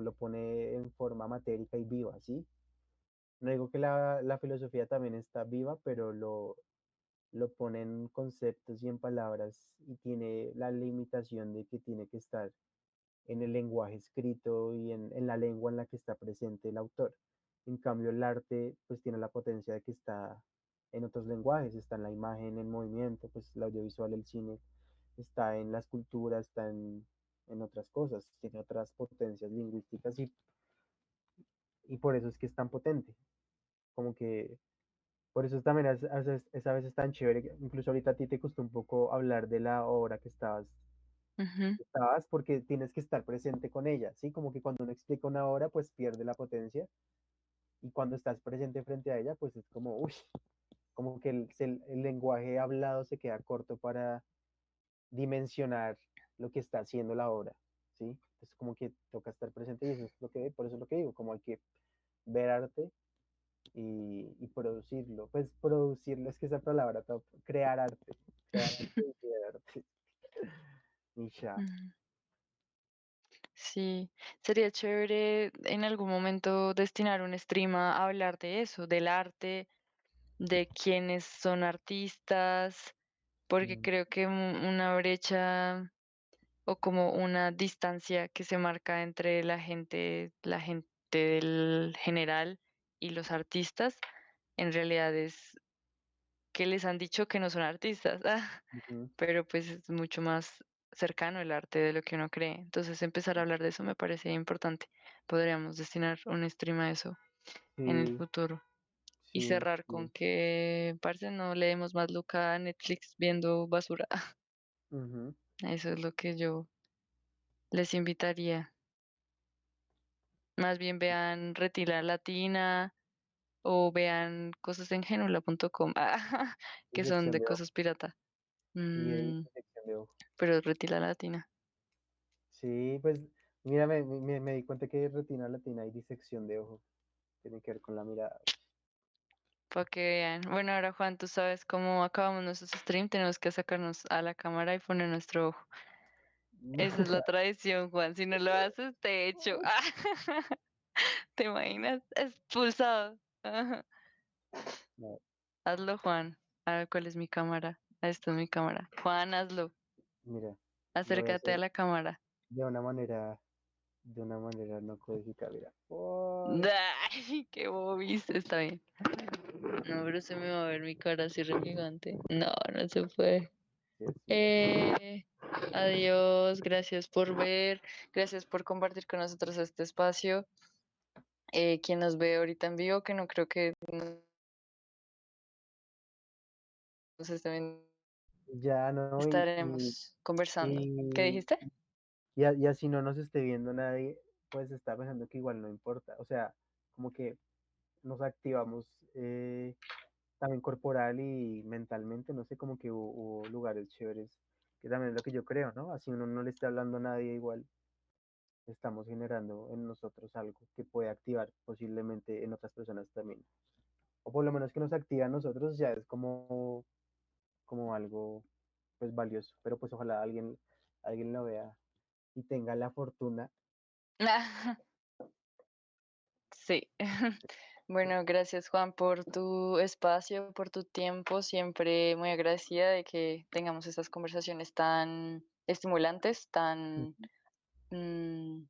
lo pone en forma matérica y viva, ¿sí? No digo que la filosofía también está viva, pero lo pone en conceptos y en palabras y tiene la limitación de que tiene que estar en el lenguaje escrito y en la lengua en la que está presente el autor. En cambio, el arte pues tiene la potencia de que está en otros lenguajes, está en la imagen, en movimiento, pues el audiovisual, el cine, está en la escultura, está en otras cosas, tiene otras potencias lingüísticas y por eso es que es tan potente. Como que por eso también es a veces tan chévere, incluso ahorita a ti te costó un poco hablar de la obra ujú, porque tienes que estar presente con ella, ¿sí? Como que cuando uno explica una obra, pues pierde la potencia, y cuando estás presente frente a ella, pues es como, uy, como que el lenguaje hablado se queda corto para dimensionar lo que está haciendo la obra, ¿sí? Es como que toca estar presente y eso es por eso es lo que digo, como hay que ver arte y producirlo. Pues producirlo es que esa palabra, crear arte y crear arte. Y ya. ujú. Sí, sería chévere en algún momento destinar un stream a hablar de eso, del arte, de quiénes son artistas, porque Mm, creo que una brecha o como una distancia que se marca entre la gente del general y los artistas, en realidad es que les han dicho que no son artistas, ujú. pero pues es mucho más cercano el arte de lo que uno cree. Entonces empezar a hablar de eso me parece importante. Podríamos destinar un stream a eso en el Sí, futuro. Y sí, cerrar con sí. que, parce, no leemos más Luca a Netflix viendo basura. Ujú. Eso es lo que yo les invitaría. Más bien vean Retila Latina o vean cosas en genula.com, Y que son sección de de ojo. cosas pirata. Y Mm, sección de ojo. pero Retila Latina, Sí, pues, mira, me di cuenta que retina latina y disección de ojo tiene que ver con la mirada. para que vean. Bueno, ahora Juan, tú sabes cómo acabamos nuestros stream, tenemos que sacarnos a la cámara y poner nuestro ojo. Esa es la tradición, Juan. Si no lo haces, te echo. ¿Te imaginas? Expulsado. Ajá. No, Hazlo, Juan. A ver cuál es mi cámara. Esta es mi cámara. Juan, hazlo. mira, lo voy a Acércate a hacer la cámara. de una manera no codificada, mira. Ay, Ay, qué bobis. Está bien. No, pero se me va a ver mi cara así re gigante. No, no se puede. Sí, así. Eh, Adiós, gracias por ver, gracias por compartir con nosotros este espacio. Quien nos ve ahorita en vivo, que no creo que nos esté viendo, Ya no, estaremos conversando. ¿Qué y, dijiste? y así no nos esté viendo nadie, pues está pensando que igual no importa. O sea, como que nos activamos también corporal y mentalmente, no sé, como que hubo lugares chéveres, que también es lo que yo creo, ¿no? Así uno no le esté hablando a nadie, igual estamos generando en nosotros algo que puede activar posiblemente en otras personas también. O por lo menos que nos activa a nosotros ya es como algo pues valioso, pero pues ojalá alguien lo vea y tenga la fortuna. Sí. Bueno, gracias Juan por tu espacio, por tu tiempo. Siempre muy agradecida de que tengamos estas conversaciones tan estimulantes, tan, mm,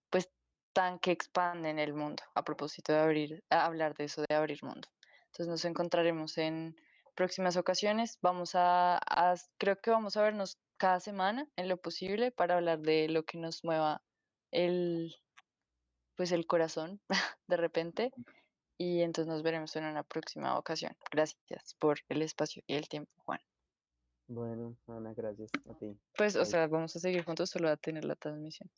pues, tan que expanden el mundo. A propósito de hablar de eso, de abrir mundo. Entonces nos encontraremos en próximas ocasiones. Creo que vamos a vernos cada semana en lo posible para hablar de lo que nos mueva el, pues, el corazón de repente y entonces nos veremos en una próxima ocasión. Gracias por el espacio y el tiempo, Juan. Bueno, Ana, gracias a ti. Pues, o Chao. sea, vamos a seguir juntos, solo va a tener la transmisión.